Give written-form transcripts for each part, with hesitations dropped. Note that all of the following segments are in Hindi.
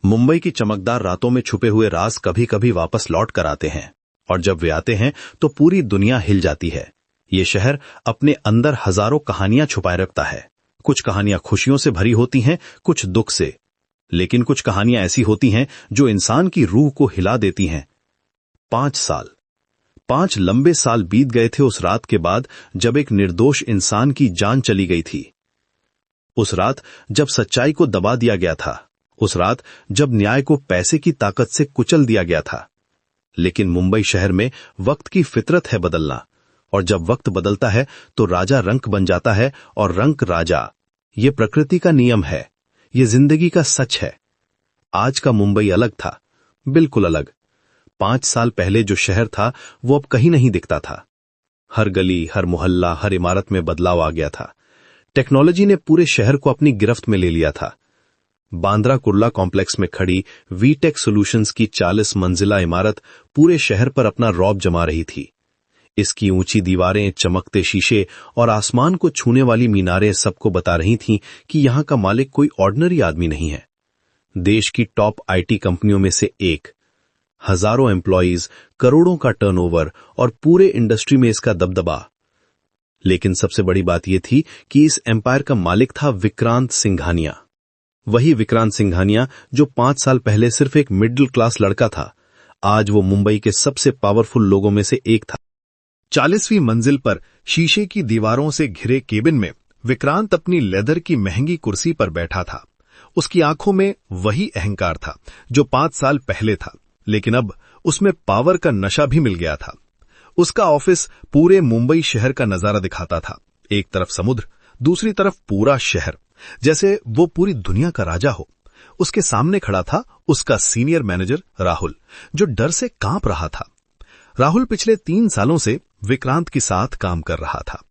मुंबई की चमकदार रातों में छुपे हुए राज कभी कभी वापस लौट कर आते हैं, और जब वे आते हैं तो पूरी दुनिया हिल जाती है। ये शहर अपने अंदर हजारों कहानियां छुपाए रखता है। कुछ कहानियां खुशियों से भरी होती हैं, कुछ दुख से, लेकिन कुछ कहानियां ऐसी होती हैं जो इंसान की रूह को हिला देती हैं। 5 लंबे साल बीत गए थे उस रात के बाद जब एक निर्दोष इंसान की जान चली गई थी। उस रात जब सच्चाई को दबा दिया गया था, उस रात जब न्याय को पैसे की ताकत से कुचल दिया गया था। लेकिन मुंबई शहर में वक्त की फितरत है बदलना, और जब वक्त बदलता है तो राजा रंक बन जाता है और रंक राजा। ये प्रकृति का नियम है, ये जिंदगी का सच है। आज का मुंबई अलग था, बिल्कुल अलग। 5 साल पहले जो शहर था वो अब कहीं नहीं दिखता था। हर गली, हर मोहल्ला, हर इमारत में बदलाव आ गया था। टेक्नोलॉजी ने पूरे शहर को अपनी गिरफ्त में ले लिया था। बांद्रा कुर्ला कॉम्प्लेक्स में खड़ी वीटेक सॉल्यूशंस की 40 मंजिला इमारत पूरे शहर पर अपना रौब जमा रही थी। इसकी ऊंची दीवारें, चमकते शीशे और आसमान को छूने वाली मीनारें सबको बता रही थीं कि यहां का मालिक कोई ऑर्डिनरी आदमी नहीं है। देश की टॉप आईटी कंपनियों में से एक, हजारों एम्प्लॉइज, करोड़ों का टर्नओवर और पूरे इंडस्ट्री में इसका दबदबा। लेकिन सबसे बड़ी बात यह थी कि इस एम्पायर का मालिक था विक्रांत सिंघानिया। वही विक्रांत सिंघानिया जो 5 साल पहले सिर्फ एक मिडिल क्लास लड़का था, आज वो मुंबई के सबसे पावरफुल लोगों में से एक था। 40वीं मंजिल पर शीशे की दीवारों से घिरे केबिन में विक्रांत अपनी लेदर की महंगी कुर्सी पर बैठा था। उसकी आंखों में वही अहंकार था जो 5 साल पहले था, लेकिन अब उसमें पावर का नशा भी मिल गया था। उसका ऑफिस पूरे मुंबई शहर का नजारा दिखाता था। एक तरफ समुद्र, दूसरी तरफ पूरा शहर, जैसे वो पूरी दुनिया का राजा हो। उसके सामने खड़ा था उसका सीनियर मैनेजर राहुल, जो डर से कांप रहा था। राहुल पिछले 3 सालों से विक्रांत के साथ काम कर रहा था।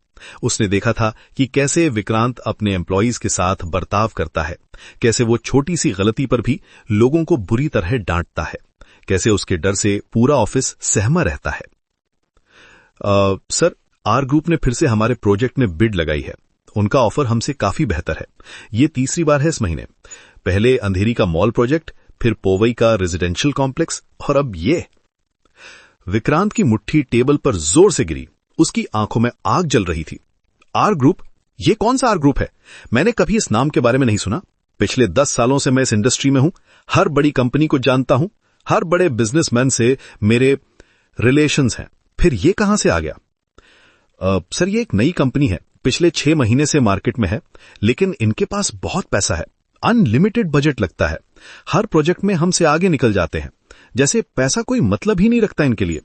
उसने देखा था कि कैसे विक्रांत अपने एम्प्लॉइज के साथ बर्ताव करता है, कैसे वो छोटी सी गलती पर भी लोगों को बुरी तरह डांटता है, कैसे उसके डर से पूरा ऑफिस सहमा रहता है। सर, आर ग्रुप ने फिर से हमारे प्रोजेक्ट में बिड लगाई है। उनका ऑफर हमसे काफी बेहतर है। ये तीसरी बार है इस महीने। पहले अंधेरी का मॉल प्रोजेक्ट, फिर पोवई का रेजिडेंशियल कॉम्प्लेक्स, और अब ये। विक्रांत की मुट्ठी टेबल पर जोर से गिरी। उसकी आंखों में आग जल रही थी। R group? ये कौन सा आर ग्रुप है? मैंने कभी इस नाम के बारे में नहीं सुना। पिछले 10 सालों से मैं इस इंडस्ट्री में हूं, हर बड़ी कंपनी को जानता हूं, हर बड़े बिजनेसमैन से मेरे रिलेशंस हैं। फिर ये कहां से आ गया? सर, ये एक नई कंपनी है, पिछले 6 महीने से मार्केट में है, लेकिन इनके पास बहुत पैसा है। अनलिमिटेड बजट लगता है। हर प्रोजेक्ट में हमसे आगे निकल जाते हैं, जैसे पैसा कोई मतलब ही नहीं रखता इनके लिए।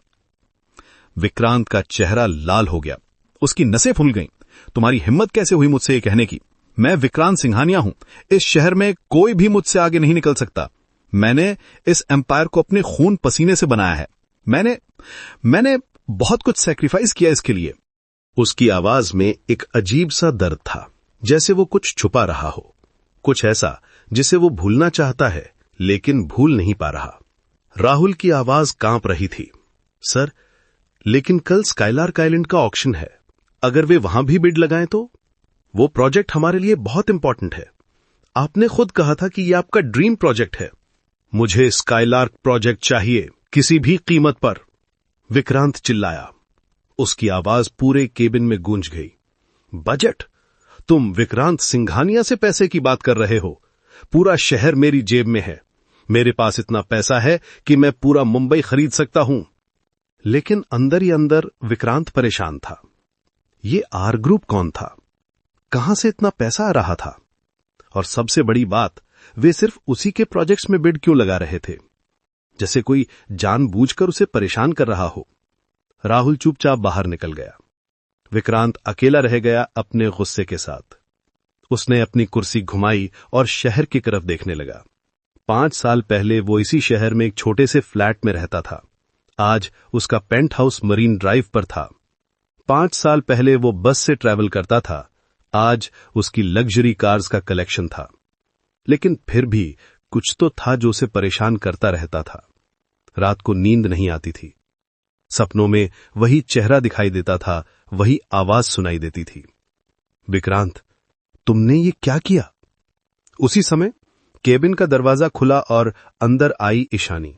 विक्रांत का चेहरा लाल हो गया। उसकी नसें फूल गईं। तुम्हारी हिम्मत कैसे हुई मुझसे ये कहने की? मैं विक्रांत सिंघानिया हूं। इस शहर में कोई भी मुझसे आगे नहीं निकल सकता। मैंने इस एम्पायर को अपने खून पसीने से बनाया है। मैंने बहुत कुछ सैक्रिफाइस किया इसके लिए। उसकी आवाज में एक अजीब सा दर्द था, जैसे वो कुछ छुपा रहा हो, कुछ ऐसा जिसे वो भूलना चाहता है लेकिन भूल नहीं पा रहा। राहुल की आवाज कांप रही थी। सर, लेकिन कल स्काईलार्क आइलैंड का ऑक्शन है। अगर वे वहां भी बिड लगाएं तो? वो प्रोजेक्ट हमारे लिए बहुत इंपॉर्टेंट है। आपने खुद कहा था कि ये आपका ड्रीम प्रोजेक्ट है। मुझे स्काईलार्क प्रोजेक्ट चाहिए, किसी भी कीमत पर, विक्रांत चिल्लाया। उसकी आवाज पूरे केबिन में गूंज गई। बजट? तुम विक्रांत सिंघानिया से पैसे की बात कर रहे हो? पूरा शहर मेरी जेब में है। मेरे पास इतना पैसा है कि मैं पूरा मुंबई खरीद सकता हूं। लेकिन अंदर ही अंदर विक्रांत परेशान था। ये आर ग्रुप कौन था? कहां से इतना पैसा आ रहा था? और सबसे बड़ी बात, वे सिर्फ उसी के प्रोजेक्ट्स में बिड क्यों लगा रहे थे? जैसे कोई जानबूझकर उसे परेशान कर रहा हो। राहुल चुपचाप बाहर निकल गया। विक्रांत अकेला रह गया अपने गुस्से के साथ। उसने अपनी कुर्सी घुमाई और शहर की तरफ देखने लगा। 5 साल पहले वो इसी शहर में एक छोटे से फ्लैट में रहता था। आज उसका पेंट हाउस मरीन ड्राइव पर था। 5 साल पहले वो बस से ट्रैवल करता था। आज उसकी लग्जरी कार्स का कलेक्शन था। लेकिन फिर भी कुछ तो था जो उसे परेशान करता रहता था। रात को नींद नहीं आती थी। सपनों में वही चेहरा दिखाई देता था, वही आवाज सुनाई देती थी। विक्रांत, तुमने ये क्या किया? उसी समय केबिन का दरवाजा खुला और अंदर आई ईशानी।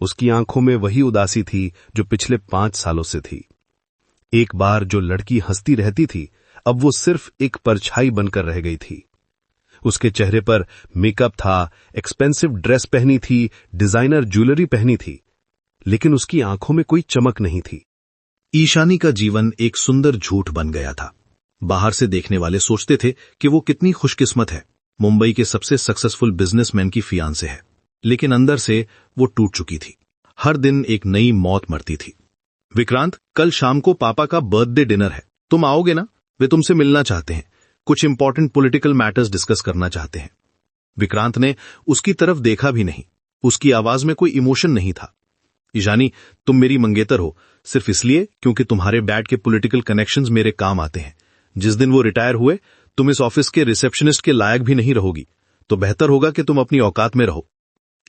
उसकी आंखों में वही उदासी थी जो पिछले 5 सालों से थी। एक बार जो लड़की हंसती रहती थी, अब वो सिर्फ एक परछाई बनकर रह गई थी। उसके चेहरे पर मेकअप था, एक्सपेंसिव ड्रेस पहनी थी, डिजाइनर ज्वेलरी पहनी थी, लेकिन उसकी आंखों में कोई चमक नहीं थी। ईशानी का जीवन एक सुंदर झूठ बन गया था। बाहर से देखने वाले सोचते थे कि वो कितनी खुशकिस्मत है, मुंबई के सबसे सक्सेसफुल बिजनेसमैन की फियांसे है, लेकिन अंदर से वो टूट चुकी थी। हर दिन एक नई मौत मरती थी। विक्रांत, कल शाम को पापा का बर्थडे डिनर है, तुम आओगे ना? वे तुमसे मिलना चाहते हैं, कुछ इंपॉर्टेंट पॉलिटिकल मैटर्स डिस्कस करना चाहते हैं। विक्रांत ने उसकी तरफ देखा भी नहीं। उसकी आवाज में कोई इमोशन नहीं था। ईशानी, तुम मेरी मंगेतर हो सिर्फ इसलिए क्योंकि तुम्हारे डैड के पॉलिटिकल कनेक्शंस मेरे काम आते हैं। जिस दिन वो रिटायर हुए, तुम इस ऑफिस के रिसेप्शनिस्ट के लायक भी नहीं रहोगी, तो बेहतर होगा कि तुम अपनी औकात में रहो।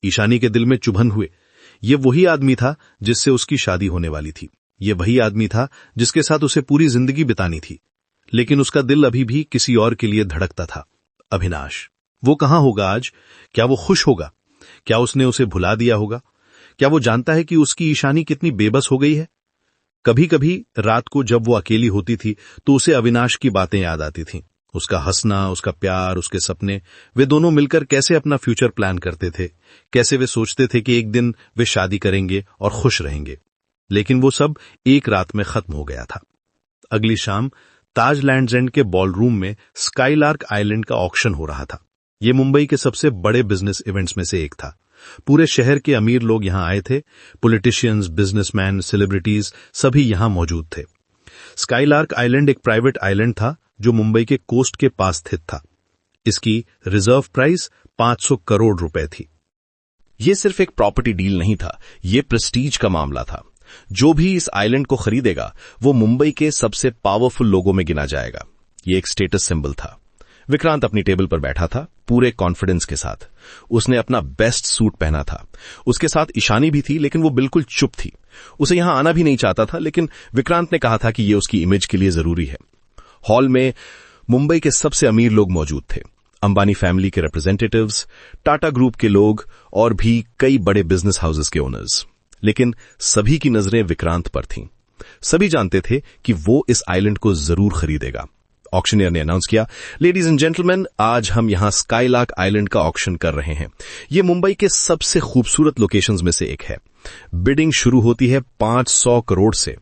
ईशानी के दिल में चुभन हुए। ये वही आदमी था जिससे उसकी शादी होने वाली थी। ये वही आदमी था जिसके साथ उसे पूरी जिंदगी बितानी थी, लेकिन उसका दिल अभी भी किसी और के लिए धड़कता था। अविनाश, वो कहां होगा आज? क्या वो खुश होगा? क्या उसने उसे भुला दिया होगा? क्या वो जानता है कि उसकी ईशानी कितनी बेबस हो गई है? कभी कभी रात को जब वो अकेली होती थी तो उसे अविनाश की बातें याद आती थीं। उसका हंसना, उसका प्यार, उसके सपने। वे दोनों मिलकर कैसे अपना फ्यूचर प्लान करते थे, कैसे वे सोचते थे कि एक दिन वे शादी करेंगे और खुश रहेंगे। लेकिन वो सब एक रात में खत्म हो गया था। अगली शाम ताज लैंड्स एंड के बॉलरूम में स्काईलार्क आइलैंड का ऑक्शन हो रहा था। ये मुंबई के सबसे बड़े बिजनेस इवेंट्स में से एक था। पूरे शहर के अमीर लोग यहां आए थे। पॉलिटिशियंस, बिजनेसमैन, सेलिब्रिटीज सभी यहां मौजूद थे। स्काईलार्क आइलैंड एक प्राइवेट आइलैंड था जो मुंबई के कोस्ट के पास स्थित था। इसकी रिजर्व प्राइस 500 करोड़ रुपए थी। यह सिर्फ एक प्रॉपर्टी डील नहीं था, यह प्रेस्टीज का मामला था। जो भी इस आइलैंड को खरीदेगा वो मुंबई के सबसे पावरफुल लोगों में गिना जाएगा। यह एक स्टेटस सिंबल था। विक्रांत अपनी टेबल पर बैठा था, पूरे कॉन्फिडेंस के साथ। उसने अपना बेस्ट सूट पहना था। उसके साथ ईशानी भी थी, लेकिन वो बिल्कुल चुप थी। उसे यहां आना भी नहीं चाहता था, लेकिन विक्रांत ने कहा था कि यह उसकी इमेज के लिए जरूरी है। हॉल में मुंबई के सबसे अमीर लोग मौजूद थे। अंबानी फैमिली के रिप्रेजेंटेटिव्स, टाटा ग्रुप के लोग और भी कई बड़े बिजनेस हाउसेस के ओनर्स। लेकिन सभी की नजरें विक्रांत पर थीं। सभी जानते थे कि वो इस आइलैंड को जरूर खरीदेगा। ऑक्शनियर ने अनाउंस किया, लेडीज एंड जेंटलमैन, आज हम यहां स्काईलार्क आइलैंड का ऑक्शन कर रहे हैं। यह मुंबई के सबसे खूबसूरत लोकेशंस में से एक है। बिडिंग शुरू होती है 500 करोड़ से।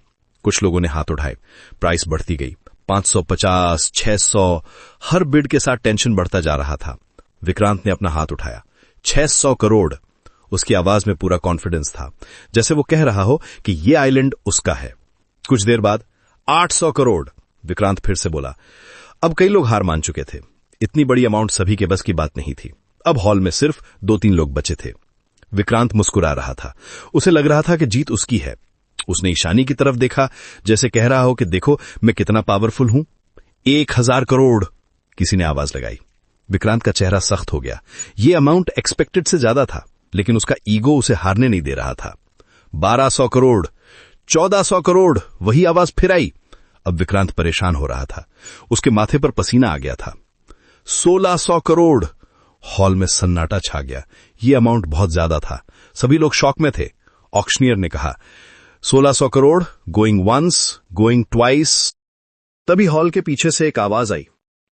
कुछ लोगों ने हाथ उठाए। प्राइस बढ़ती गई, 550, 600। हर बिड के साथ टेंशन बढ़ता जा रहा था। विक्रांत ने अपना हाथ उठाया। 600 करोड़। उसकी आवाज में पूरा कॉन्फिडेंस था, जैसे वो कह रहा हो कि यह आइलैंड उसका है। कुछ देर बाद 800 करोड़। विक्रांत फिर से बोला। अब कई लोग हार मान चुके थे। इतनी बड़ी अमाउंट सभी के बस की बात नहीं थी। अब हॉल में सिर्फ 2-3 लोग बचे थे। विक्रांत मुस्कुरा रहा था। उसे लग रहा था कि जीत उसकी है। उसने ईशानी की तरफ देखा, जैसे कह रहा हो कि देखो मैं कितना पावरफुल हूं। 1000 करोड़, किसी ने आवाज लगाई। विक्रांत का चेहरा सख्त हो गया। यह अमाउंट एक्सपेक्टेड से ज्यादा था, लेकिन उसका ईगो उसे हारने नहीं दे रहा था। 1200 करोड़, 1400 करोड़, वही आवाज फिर आई। अब विक्रांत परेशान हो रहा था। उसके माथे पर पसीना आ गया था। 1600 करोड़। हॉल में सन्नाटा छा गया। यह अमाउंट बहुत ज्यादा था। सभी लोग शॉक में थे। ऑक्शनियर ने कहा, 1600 crore, going once, going twice. तभी हॉल के पीछे से एक आवाज आई,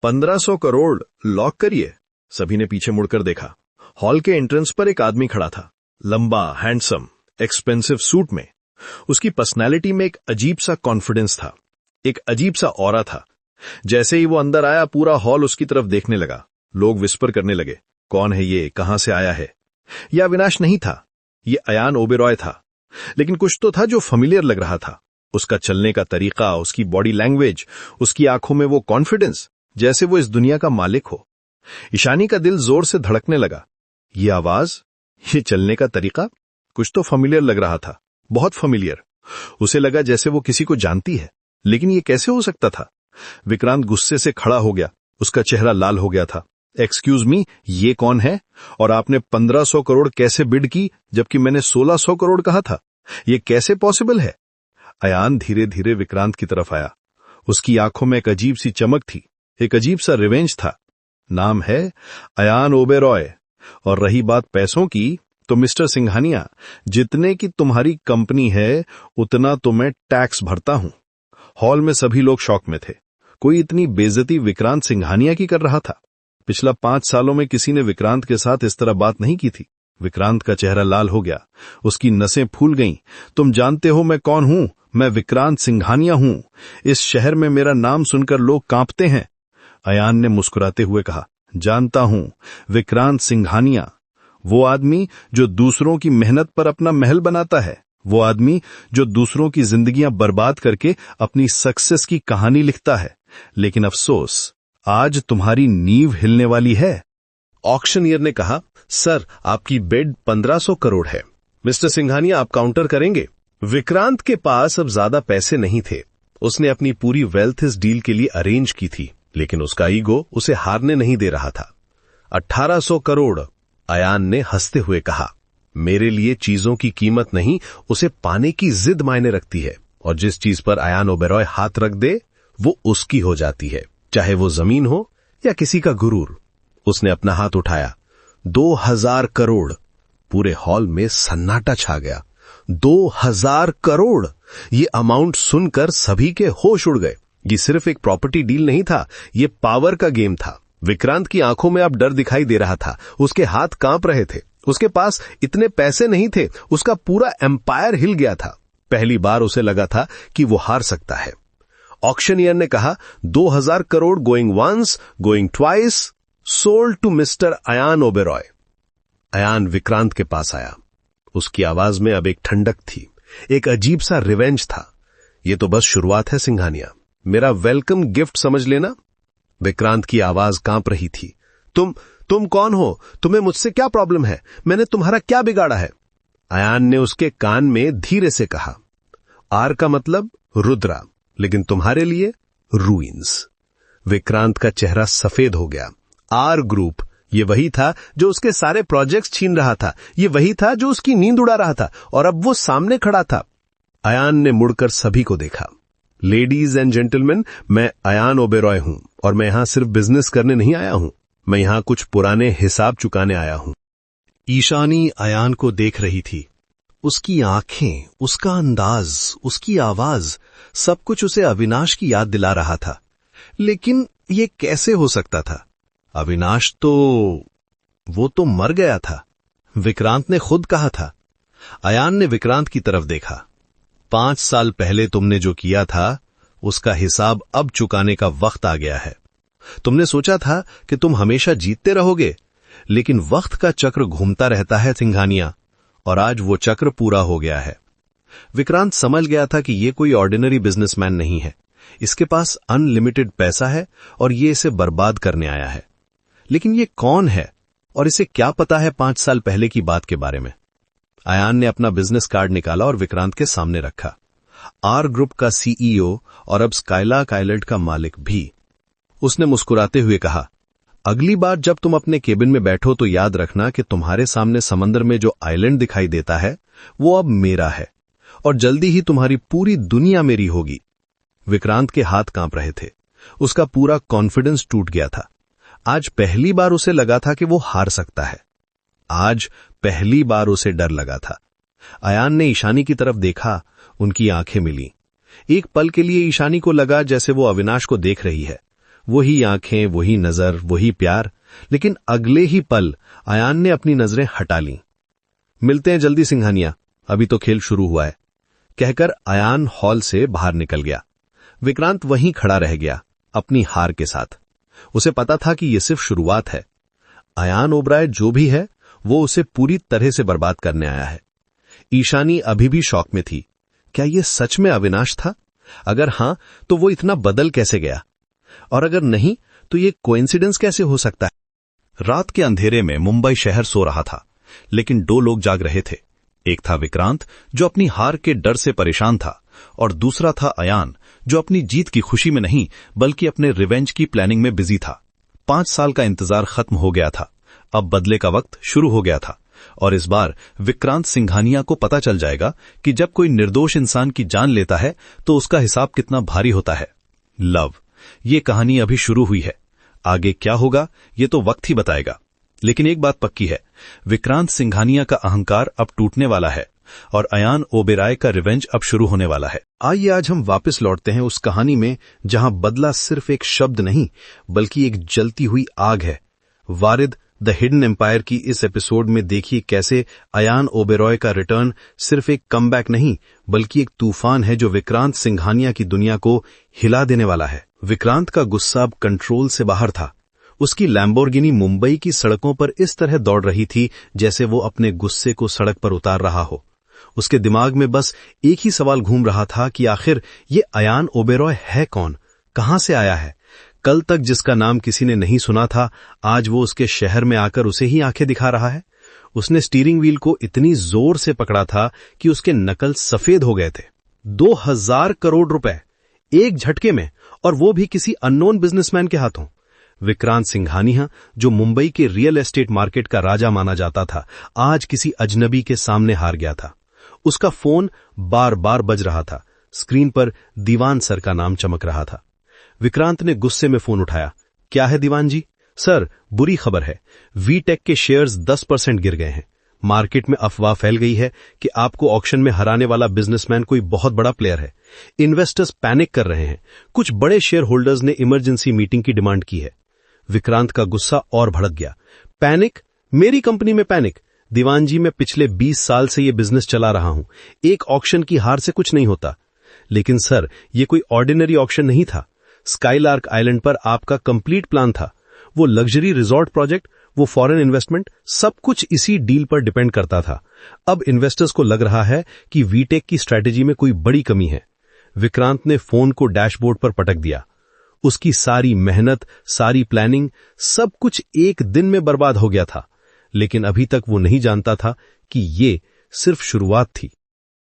1500 करोड़, लॉक करिए। सभी ने पीछे मुड़कर देखा। हॉल के एंट्रेंस पर एक आदमी खड़ा था, लंबा, हैंडसम, एक्सपेंसिव सूट में। उसकी पर्सनैलिटी में एक अजीब सा कॉन्फिडेंस था, एक अजीब सा ऑरा था। जैसे ही वो अंदर आया, पूरा हॉल उसकी तरफ देखने लगा। लोग विस्पर करने लगे, कौन है ये, कहां से आया है? यह अविनाश नहीं था, ये अयान ओबेरॉय था। लेकिन कुछ तो था जो फेमिलियर लग रहा था। उसका चलने का तरीका, उसकी बॉडी लैंग्वेज, उसकी आंखों में वो कॉन्फिडेंस, जैसे वो इस दुनिया का मालिक हो। ईशानी का दिल जोर से धड़कने लगा। ये आवाज, ये चलने का तरीका, कुछ तो फेमिलियर लग रहा था, बहुत फेमिलियर। उसे लगा जैसे वो किसी को जानती है, लेकिन ये कैसे हो सकता था? विक्रांत गुस्से से खड़ा हो गया। उसका चेहरा लाल हो गया था। एक्सक्यूज मी, ये कौन है? और आपने 1500 करोड़ कैसे बिड की, जबकि मैंने 1600 करोड़ कहा था? ये कैसे पॉसिबल है? अयान धीरे धीरे विक्रांत की तरफ आया। उसकी आंखों में एक अजीब सी चमक थी, एक अजीब सा रिवेंज था। नाम है अयान ओबेरॉय। और रही बात पैसों की, तो मिस्टर सिंघानिया, जितने की तुम्हारी कंपनी है उतना तो मैं टैक्स भरता हूं। हॉल में सभी लोग शॉक में थे। कोई इतनी बेइज्जती विक्रांत सिंघानिया की कर रहा था? पिछला 5 सालों में किसी ने विक्रांत के साथ इस तरह बात नहीं की थी। विक्रांत का चेहरा लाल हो गया, उसकी नसें फूल गईं। तुम जानते हो मैं कौन हूं? मैं विक्रांत सिंघानिया हूं। इस शहर में मेरा नाम सुनकर लोग कांपते हैं। अयान ने मुस्कुराते हुए कहा, जानता हूं, विक्रांत सिंघानिया, वो आदमी जो दूसरों की मेहनत पर अपना महल बनाता है, वो आदमी जो दूसरों की जिंदगियां बर्बाद करके अपनी सक्सेस की कहानी लिखता है। लेकिन अफसोस, आज तुम्हारी नींव हिलने वाली है। ऑक्शनियर ने कहा, सर, आपकी बेड 1500 करोड़ है। मिस्टर सिंघानिया, आप काउंटर करेंगे? विक्रांत के पास अब ज्यादा पैसे नहीं थे। उसने अपनी पूरी वेल्थ इस डील के लिए अरेंज की थी, लेकिन उसका ईगो उसे हारने नहीं दे रहा था। 1800 करोड़, अयान ने हंसते हुए कहा। मेरे लिए चीजों की कीमत नहीं, उसे पाने की जिद मायने रखती है, और जिस चीज पर अयान ओबेरॉय हाथ रख दे वो उसकी हो जाती है, चाहे वो जमीन हो या किसी का गुरूर। उसने अपना हाथ उठाया। 2000 करोड़। पूरे हॉल में सन्नाटा छा गया। 2000 करोड़! ये अमाउंट सुनकर सभी के होश उड़ गए। ये सिर्फ एक प्रॉपर्टी डील नहीं था, ये पावर का गेम था। विक्रांत की आंखों में अब डर दिखाई दे रहा था, उसके हाथ कांप रहे थे। उसके पास इतने पैसे नहीं थे, उसका पूरा एम्पायर हिल गया था। पहली बार उसे लगा था कि वो हार सकता है। ऑक्शनियर ने कहा, 2000 crore going once, going twice, sold to mister Ayan Oberoi. Ayan Vikrant के पास आया। उसकी आवाज में अब एक ठंडक थी, एक अजीब सा रिवेंज था। ये तो बस शुरुआत है सिंघानिया, मेरा वेलकम गिफ्ट समझ लेना। विक्रांत की आवाज कांप रही थी। तुम कौन हो? तुम्हें मुझसे क्या प्रॉब्लम है? मैंने तुम्हारा क्या बिगाड़ा है? अयान ने उसके कान में धीरे से कहा, आर का मतलब रुद्रा, लेकिन तुम्हारे लिए रूइंस। विक्रांत का चेहरा सफेद हो गया। आर ग्रुप, ये वही था जो उसके सारे प्रोजेक्ट्स छीन रहा था, ये वही था जो उसकी नींद उड़ा रहा था, और अब वो सामने खड़ा था। अयान ने मुड़कर सभी को देखा। लेडीज एंड जेंटलमैन, मैं अयान ओबेरॉय हूं, और मैं यहां सिर्फ बिजनेस करने नहीं आया हूं, मैं यहां कुछ पुराने हिसाब चुकाने आया हूं। ईशानी अयान को देख रही थी। उसकी आंखें, उसका अंदाज, उसकी आवाज, सब कुछ उसे अविनाश की याद दिला रहा था। लेकिन ये कैसे हो सकता था? अविनाश तो वो तो मर गया था। विक्रांत ने खुद कहा था। अयान ने विक्रांत की तरफ देखा। 5 साल पहले तुमने जो किया था उसका हिसाब अब चुकाने का वक्त आ गया है। तुमने सोचा था कि तुम हमेशा जीतते रहोगे, लेकिन वक्त का चक्र घूमता रहता है सिंघानिया, और आज वो चक्र पूरा हो गया है। विक्रांत समझ गया था कि ये कोई ऑर्डिनरी बिजनेसमैन नहीं है। इसके पास अनलिमिटेड पैसा है और ये इसे बर्बाद करने आया है। लेकिन ये कौन है और इसे क्या पता है 5 साल पहले की बात के बारे में? अयान ने अपना बिजनेस कार्ड निकाला और विक्रांत के सामने रखा। आर ग्रुप का सीईओ और अब स्काइलार्क आइलैंड का मालिक भी। उसने मुस्कुराते हुए कहा, अगली बार जब तुम अपने केबिन में बैठो तो याद रखना कि तुम्हारे सामने समंदर में जो आइलैंड दिखाई देता है वो अब मेरा है, और जल्दी ही तुम्हारी पूरी दुनिया मेरी होगी। विक्रांत के हाथ कांप रहे थे। उसका पूरा कॉन्फिडेंस टूट गया था। आज पहली बार उसे लगा था कि वो हार सकता है। आज पहली बार उसे डर लगा था। अयान ने ईशानी की तरफ देखा, उनकी आंखें मिली। एक पल के लिए ईशानी को लगा जैसे वो अविनाश को देख रही है। वही आंखें, वही नजर, वही प्यार। लेकिन अगले ही पल अयान ने अपनी नजरें हटा लीं। मिलते हैं जल्दी सिंघानिया, अभी तो खेल शुरू हुआ है, कहकर अयान हॉल से बाहर निकल गया। विक्रांत वहीं खड़ा रह गया, अपनी हार के साथ। उसे पता था कि यह सिर्फ शुरुआत है। अयान ओबराय जो भी है वो उसे पूरी तरह से बर्बाद करने आया है। ईशानी अभी भी शॉक में थी। क्या यह सच में अविनाश था? अगर हां, तो वो इतना बदल कैसे गया? और अगर नहीं, तो ये कोइंसिडेंस कैसे हो सकता है? रात के अंधेरे में मुंबई शहर सो रहा था, लेकिन 2 लोग जाग रहे थे। एक था विक्रांत, जो अपनी हार के डर से परेशान था, और दूसरा था अयान, जो अपनी जीत की खुशी में नहीं बल्कि अपने रिवेंज की प्लानिंग में बिजी था। 5 साल का इंतजार खत्म हो गया था। अब बदले का वक्त शुरू हो गया था, और इस बार विक्रांत सिंघानिया को पता चल जाएगा कि जब कोई निर्दोष इंसान की जान लेता है तो उसका हिसाब कितना भारी होता है। लव, ये कहानी अभी शुरू हुई है। आगे क्या होगा ये तो वक्त ही बताएगा। लेकिन एक बात पक्की है, विक्रांत सिंघानिया का अहंकार अब टूटने वाला है और अयान ओबेरॉय का रिवेंज अब शुरू होने वाला है। आइए आज हम वापस लौटते हैं उस कहानी में जहां बदला सिर्फ एक शब्द नहीं बल्कि एक जलती हुई आग है। वारिद द हिडन एम्पायर की इस एपिसोड में देखिए कैसे अयान ओबेरॉय का रिटर्न सिर्फ एक कमबैक नहीं बल्कि एक तूफान है जो विक्रांत सिंघानिया की दुनिया को हिला देने वाला है। विक्रांत का गुस्सा अब कंट्रोल से बाहर था। उसकी लैम्बोर्गिनी मुंबई की सड़कों पर इस तरह दौड़ रही थी जैसे वो अपने गुस्से को सड़क पर उतार रहा हो। उसके दिमाग में बस एक ही सवाल घूम रहा था कि आखिर ये अयान ओबेरॉय है कौन, कहां से आया है। कल तक जिसका नाम किसी ने नहीं सुना था, आज वो उसके शहर में आकर उसे ही आंखें दिखा रहा है। उसने स्टीयरिंग व्हील को इतनी जोर से पकड़ा था कि उसके नकल सफेद हो गए थे। 2000 करोड़ रुपए एक झटके में, और वो भी किसी अननोन बिजनेसमैन के हाथों। विक्रांत सिंघानिया, जो मुंबई के रियल एस्टेट मार्केट का राजा माना जाता था, आज किसी अजनबी के सामने हार गया था। उसका फोन बार बार बज रहा था। स्क्रीन पर दीवान सर का नाम चमक रहा था। विक्रांत ने गुस्से में फोन उठाया। क्या है दीवान जी? सर, बुरी खबर है, वीटेक के शेयर्स 10% गिर गए हैं। मार्केट में अफवाह फैल गई है कि आपको ऑक्शन में हराने वाला बिजनेसमैन कोई बहुत बड़ा प्लेयर है। इन्वेस्टर्स पैनिक कर रहे हैं। कुछ बड़े शेयर होल्डर्स ने इमरजेंसी मीटिंग की डिमांड की है। विक्रांत का गुस्सा और भड़क गया। पैनिक? मेरी कंपनी में पैनिक? दीवान जी, मैं पिछले 20 साल से ये बिजनेस चला रहा हूं। एक ऑक्शन की हार से कुछ नहीं होता। लेकिन सर, ये कोई ऑर्डिनरी ऑक्शन नहीं था। स्काईलार्क आइलैंड पर आपका कंप्लीट प्लान था। वो लग्जरी रिजॉर्ट प्रोजेक्ट, वो फॉरेन इन्वेस्टमेंट, सब कुछ इसी डील पर डिपेंड करता था। अब इन्वेस्टर्स को लग रहा है कि वीटेक की स्ट्रैटेजी में कोई बड़ी कमी है। विक्रांत ने फोन को डैशबोर्ड पर पटक दिया। उसकी सारी मेहनत, सारी प्लानिंग, सब कुछ एक दिन में बर्बाद हो गया था। लेकिन अभी तक वो नहीं जानता था कि ये सिर्फ शुरुआत थी।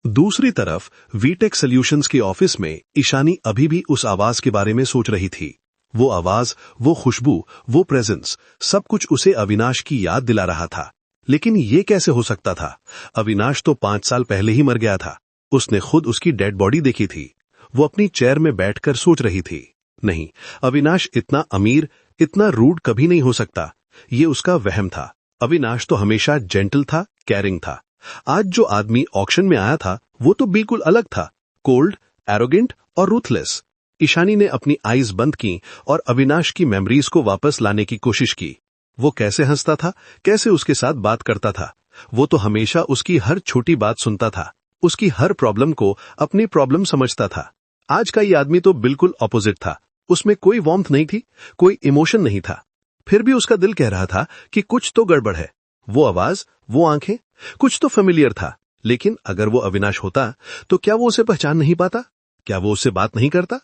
दूसरी तरफ वीटेक सॉल्यूशंस के ऑफिस में ईशानी अभी भी उस आवाज के बारे में सोच रही थी। वो आवाज, वो खुशबू, वो प्रेजेंस, सब कुछ उसे अविनाश की याद दिला रहा था। लेकिन ये कैसे हो सकता था? अविनाश तो 5 साल पहले ही मर गया था। उसने खुद उसकी डेड बॉडी देखी थी। वो अपनी चेयर में बैठकर सोच रही थी, नहीं, अविनाश इतना अमीर, इतना रूड कभी नहीं हो सकता। ये उसका वहम था। अविनाश तो हमेशा जेंटल था, केयरिंग था। आज जो आदमी ऑक्शन में आया था वो तो बिल्कुल अलग था, कोल्ड, एरोगेंट और रूथलेस। ईशानी ने अपनी आईज बंद की और अविनाश की मेमोरीज को वापस लाने की कोशिश की। वो कैसे हंसता था, कैसे उसके साथ बात करता था। वो तो हमेशा उसकी हर छोटी बात सुनता था, उसकी हर प्रॉब्लम को अपनी प्रॉब्लम समझता था। आज का ये आदमी तो बिल्कुल ऑपोजिट था। उसमें कोई वार्मथ नहीं थी, कोई इमोशन नहीं था। फिर भी उसका दिल कह रहा था कि कुछ तो गड़बड़ है। वो आवाज, वो आंखें, कुछ तो फेमिलियर था। लेकिन अगर वो अविनाश होता तो क्या वो उसे पहचान नहीं पाता? क्या वो उससे बात नहीं करता?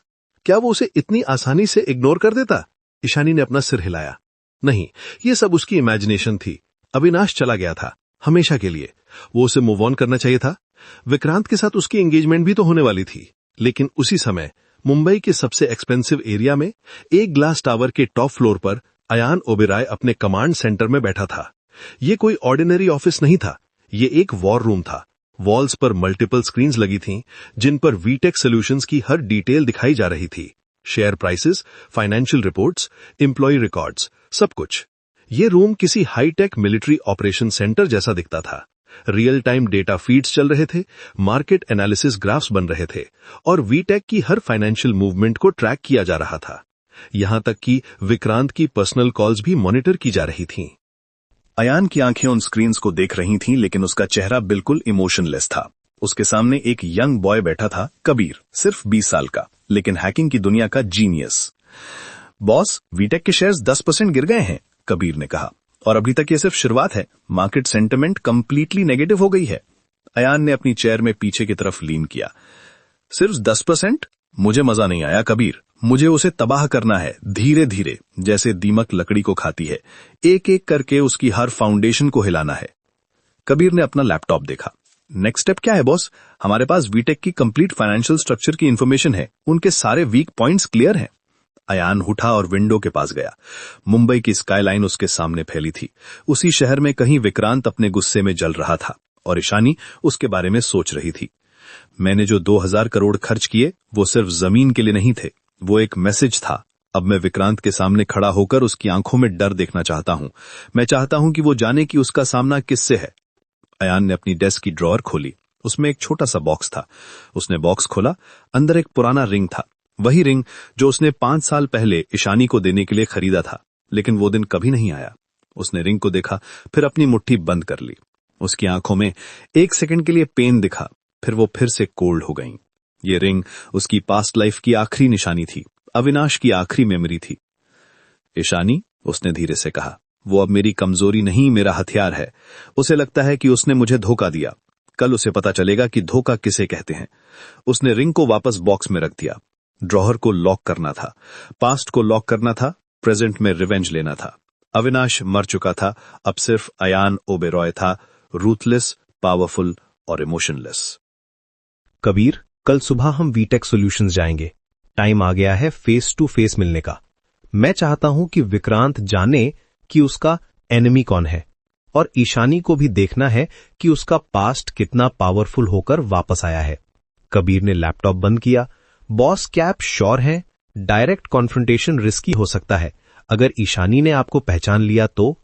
क्या वो उसे इतनी आसानी से इग्नोर कर देता? ईशानी ने अपना सिर हिलाया। नहीं, ये सब उसकी इमेजिनेशन थी। अविनाश चला गया था, हमेशा के लिए। वो उसे मूव ऑन करना चाहिए था। विक्रांत के साथ उसकी एंगेजमेंट भी तो होने वाली थी। लेकिन उसी समय मुंबई के सबसे एक्सपेंसिव एरिया में एक ग्लास टावर के टॉप फ्लोर पर अयान ओबेरॉय अपने कमांड सेंटर में बैठा था। ये कोई ऑर्डिनरी ऑफिस नहीं था, ये एक वॉर रूम था। वॉल्स पर मल्टीपल स्क्रीन्स लगी थीं, जिन पर वीटेक सॉल्यूशंस की हर डिटेल दिखाई जा रही थी। Share prices, financial reports, employ records, सब कुछ। ये रूम किसी हाईटेक मिलिट्री ऑपरेशन सेंटर जैसा दिखता था। रियल टाइम डेटा फीड्स चल रहे थे, मार्केट एनालिसिस ग्राफ्स बन रहे थे और वीटेक की हर फाइनेंशियल मूवमेंट को ट्रैक किया जा रहा था। यहां तक कि विक्रांत की पर्सनल कॉल्स भी मॉनिटर की जा रही थीं। अयान की आंखें उन स्क्रीन्स को देख रही थीं, लेकिन उसका चेहरा बिल्कुल इमोशनलेस था। उसके सामने एक यंग बॉय बैठा था, कबीर, सिर्फ 20 साल का, लेकिन हैकिंग की दुनिया का जीनियस। बॉस, वीटेक के शेयर्स 10% गिर गए हैं, कबीर ने कहा, और अभी तक ये सिर्फ शुरुआत है। मार्केट सेंटिमेंट कंप्लीटली नेगेटिव हो गई है। अयान ने अपनी चेयर में पीछे की तरफ लीन किया। सिर्फ 10%? मुझे मजा नहीं आया कबीर। मुझे उसे तबाह करना है, धीरे धीरे, जैसे दीमक लकड़ी को खाती है। एक एक करके उसकी हर फाउंडेशन को हिलाना है। कबीर ने अपना लैपटॉप देखा। नेक्स्ट स्टेप क्या है बॉस? हमारे पास वीटेक की कंप्लीट फाइनेंशियल स्ट्रक्चर की इंफॉर्मेशन है, उनके सारे वीक पॉइंट्स क्लियर हैं। अयान उठा और विंडो के पास गया। मुंबई की स्काईलाइन उसके सामने फैली थी। उसी शहर में कहीं विक्रांत अपने गुस्से में जल रहा था और ईशानी उसके बारे में सोच रही थी। मैंने जो 2000 करोड़ खर्च किए वो सिर्फ जमीन के लिए नहीं थे, वो एक मैसेज था, अब मैं विक्रांत के सामने खड़ा होकर उसकी आंखों में डर देखना चाहता हूं। मैं चाहता हूं कि वो जाने कि उसका सामना किससे है। अयान ने अपनी डेस्क की ड्रॉअर खोली। उसमें एक छोटा सा बॉक्स था। उसने बॉक्स खोला। अंदर एक पुराना रिंग था, वही रिंग जो उसने 5 साल पहले ईशानी को देने के लिए खरीदा था, लेकिन वो दिन कभी नहीं आया। उसने रिंग को देखा, फिर अपनी मुट्ठी बंद कर ली। उसकी आंखों में 1 सेकंड के लिए पेन दिखा, फिर वो फिर से कोल्ड हो गईं। ये रिंग उसकी पास्ट लाइफ की आखिरी निशानी थी, अविनाश की आखिरी मेमोरी थी। ईशानी, उसने धीरे से कहा, वो अब मेरी कमजोरी नहीं, मेरा हथियार है। उसे लगता है कि उसने मुझे धोखा दिया। कल उसे पता चलेगा कि धोखा किसे कहते हैं। उसने रिंग को वापस बॉक्स में रख दिया। ड्रॉअर को लॉक करना था, पास्ट को लॉक करना था, प्रेजेंट में रिवेंज लेना था। अविनाश मर चुका था, अब सिर्फ अयान ओबेरॉय था, रूथलेस, पावरफुल और इमोशनलेस। कबीर, कल सुबह हम वीटेक सॉल्यूशंस जाएंगे। टाइम आ गया है फेस टू फेस मिलने का। मैं चाहता हूं कि विक्रांत जाने कि उसका एनिमी कौन है, और ईशानी को भी देखना है कि उसका पास्ट कितना पावरफुल होकर वापस आया है। कबीर ने लैपटॉप बंद किया। बॉस, क्या आप श्योर हैं? डायरेक्ट कॉन्फ्रंटेशन रिस्की हो सकता है। अगर ईशानी ने आपको पहचान लिया तो?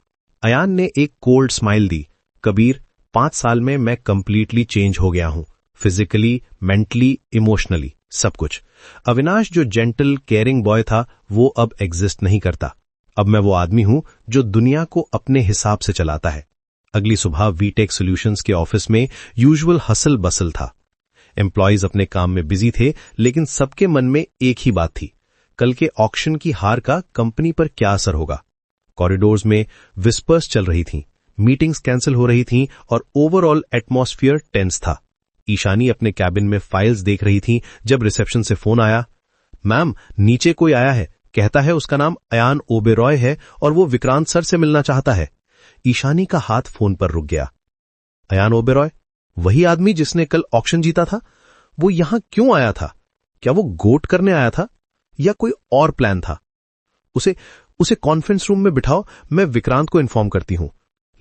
अयान ने एक कोल्ड स्माइल दी। कबीर, 5 साल में मैं कंप्लीटली चेंज हो गया हूं, फिजिकली, मेंटली, इमोशनली, सब कुछ। अविनाश जो जेंटल केयरिंग बॉय था, वो अब एग्जिस्ट नहीं करता। अब मैं वो आदमी हूं जो दुनिया को अपने हिसाब से चलाता है। अगली सुबह वीटेक सॉल्यूशंस के ऑफिस में यूजुअल हसल बसल था। एम्प्लॉयज अपने काम में बिजी थे, लेकिन सबके मन में एक ही बात थी, कल के ऑक्शन की हार का कंपनी पर क्या असर होगा। कॉरिडोर्स में विस्पर्स चल रही थीं, मीटिंग्स कैंसिल हो रही थीं और ओवरऑल एटमॉस्फेयर टेंस था। ईशानी अपने कैबिन में फाइल्स देख रही थी जब रिसेप्शन से फोन आया। मैम, नीचे कोई आया है, कहता है उसका नाम अयान ओबेरॉय है और वो विक्रांत सर से मिलना चाहता है। ईशानी का हाथ फोन पर रुक गया। अयान ओबेरॉय, वही आदमी जिसने कल ऑक्शन जीता था? वो यहां क्यों आया था? क्या वो गोट करने आया था या कोई और प्लान था? उसे कॉन्फ्रेंस रूम में बिठाओ, मैं विक्रांत को इन्फॉर्म करती हूं।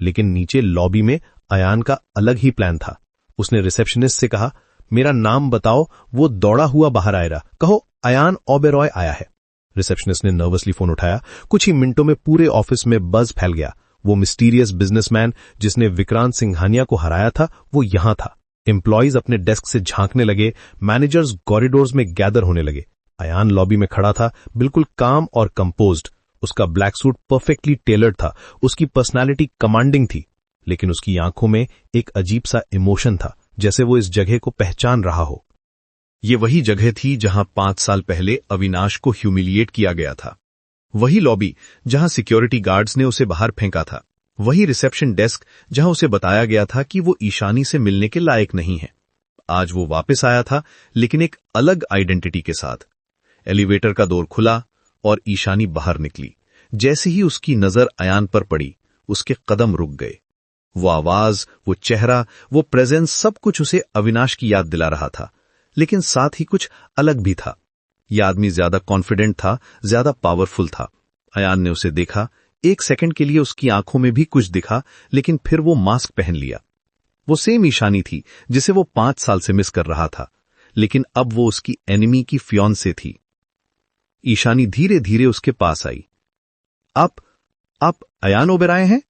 लेकिन नीचे लॉबी में अयान का अलग ही प्लान था। उसने रिसेप्शनिस्ट से कहा, मेरा नाम बताओ। वो दौड़ा हुआ बाहर आएगा, कहो अयान ओबेरॉय आया है। रिसेप्शनिस्ट ने नर्वसली फोन उठाया। कुछ ही मिनटों में पूरे ऑफिस में बज फैल गया। वो मिस्टीरियस बिजनेसमैन जिसने विक्रांत सिंघानिया को हराया था, वो यहां था। एम्प्लॉयज अपने डेस्क से झांकने लगे, मैनेजर्स कॉरिडोर्स में गैदर होने लगे। अयान लॉबी में खड़ा था, बिल्कुल काम और कंपोज्ड। उसका ब्लैक सूट परफेक्टली टेलर्ड था, उसकी पर्सनालिटी कमांडिंग थी, लेकिन उसकी आंखों में एक अजीब सा इमोशन था, जैसे वो इस जगह को पहचान रहा हो। ये वही जगह थी जहां 5 साल पहले अविनाश को ह्यूमिलिएट किया गया था। वही लॉबी जहां सिक्योरिटी गार्ड्स ने उसे बाहर फेंका था। वही रिसेप्शन डेस्क जहां उसे बताया गया था कि वो ईशानी से मिलने के लायक नहीं है। आज वो वापस आया था, लेकिन एक अलग आइडेंटिटी के साथ। एलिवेटर का डोर खुला और ईशानी बाहर निकली। जैसे ही उसकी नजर अयान पर पड़ी, उसके कदम रुक गए। वो आवाज, वो चेहरा, वो प्रेजेंस, सब कुछ उसे अविनाश की याद दिला रहा था, लेकिन साथ ही कुछ अलग भी था। यह आदमी ज्यादा कॉन्फिडेंट था, ज्यादा पावरफुल था। अयान ने उसे देखा। 1 सेकंड के लिए उसकी आंखों में भी कुछ दिखा, लेकिन फिर वो मास्क पहन लिया। वो सेम ईशानी थी जिसे वो 5 साल से मिस कर रहा था, लेकिन अब वो उसकी एनिमी की फियांसे थी। ईशानी धीरे धीरे उसके पास आई। आप अयान ओबेरॉय हैं?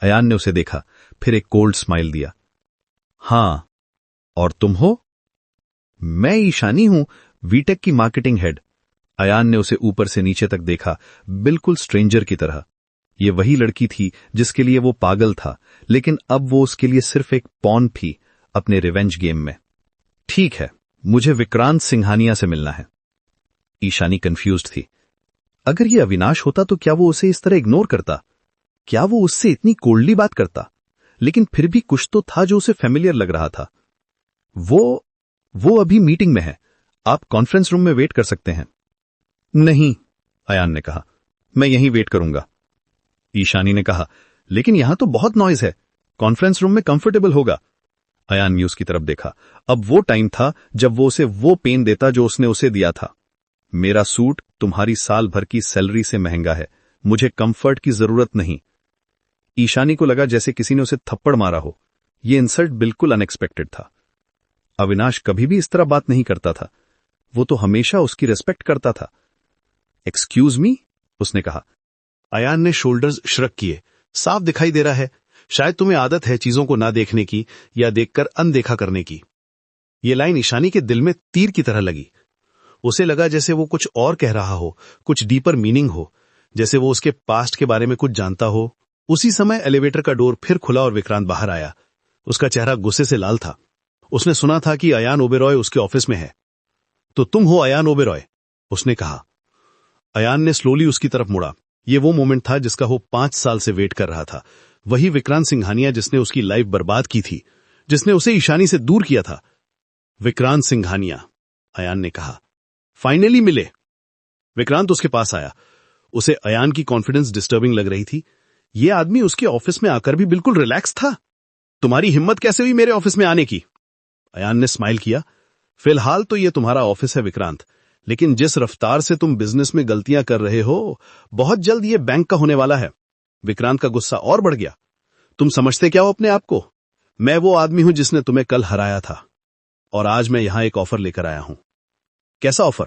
अयान ने उसे देखा, फिर एक कोल्ड स्माइल दिया। हां, और तुम हो? मैं ईशानी हूं, वीटेक की मार्केटिंग हेड। अयान ने उसे ऊपर से नीचे तक देखा, बिल्कुल स्ट्रेंजर की तरह। ये वही लड़की थी जिसके लिए वो पागल था, लेकिन अब वो उसके लिए सिर्फ एक पॉन थी अपने रिवेंज गेम में। ठीक है, मुझे विक्रांत सिंघानिया से मिलना है। ईशानी कंफ्यूज्ड थी। अगर ये अविनाश होता तो क्या वो उसे इस तरह इग्नोर करता? क्या वो उससे इतनी कोल्डली बात करता? लेकिन फिर भी कुछ तो था जो उसे फेमिलियर लग रहा था। वो अभी मीटिंग में है, आप कॉन्फ्रेंस रूम में वेट कर सकते हैं। नहीं, अयान ने कहा, मैं यहीं वेट करूंगा। ईशानी ने कहा, लेकिन यहां तो बहुत नॉइज है, कॉन्फ्रेंस रूम में कंफर्टेबल होगा। अयान ने उसकी तरफ देखा। अब वो टाइम था जब वो उसे वो पेन देता जो उसने उसे दिया था। मेरा सूट तुम्हारी साल भर की सैलरी से महंगा है, मुझे कंफर्ट की जरूरत नहीं। ईशानी को लगा जैसे किसी ने उसे थप्पड़ मारा हो। यह इंसल्ट बिल्कुल अनएक्सपेक्टेड था। अविनाश कभी भी इस तरह बात नहीं करता था। वो तो हमेशा उसकी रिस्पेक्ट करता था। एक्सक्यूज मी, उसने कहा। अयान ने शोल्डर्स श्रक किए। साफ दिखाई दे रहा है, शायद तुम्हें आदत है चीजों को ना देखने की या देखकर अनदेखा करने की। ये लाइन ईशानी के दिल में तीर की तरह लगी। उसे लगा जैसे वो कुछ और कह रहा हो, कुछ डीपर मीनिंग हो, जैसे वो उसके पास्ट के बारे में कुछ जानता हो। उसी समय एलिवेटर का डोर फिर खुला और विक्रांत बाहर आया। उसका चेहरा गुस्से से लाल था। उसने सुना था कि अयान ओबेरॉय उसके ऑफिस में है। तो तुम हो अयान ओबेरॉय, उसने कहा। अयान ने स्लोली उसकी तरफ मुड़ा। ये वो मोमेंट था जिसका वो 5 साल से वेट कर रहा था। वही विक्रांत सिंघानिया जिसने उसकी लाइफ बर्बाद की थी, जिसने उसे ईशानी से दूर किया था। विक्रांत सिंघानिया, अयान ने कहा। फाइनली मिले। विक्रांत उसके पास आया। उसे अयान की कॉन्फिडेंस डिस्टर्बिंग लग रही थी। ये आदमी उसके ऑफिस में आकर भी बिल्कुल रिलैक्स था। तुम्हारी हिम्मत कैसे हुई मेरे ऑफिस में आने की? अयान ने स्माइल किया। फिलहाल तो ये तुम्हारा ऑफिस है विक्रांत, लेकिन जिस रफ्तार से तुम बिजनेस में गलतियां कर रहे हो, बहुत जल्द ये बैंक का होने वाला है। विक्रांत का गुस्सा और बढ़ गया। तुम समझते क्या हो अपने आप को? मैं वो आदमी हूं जिसने तुम्हें कल हराया था, और आज मैं यहां एक ऑफर लेकर आया हूं। कैसा ऑफर?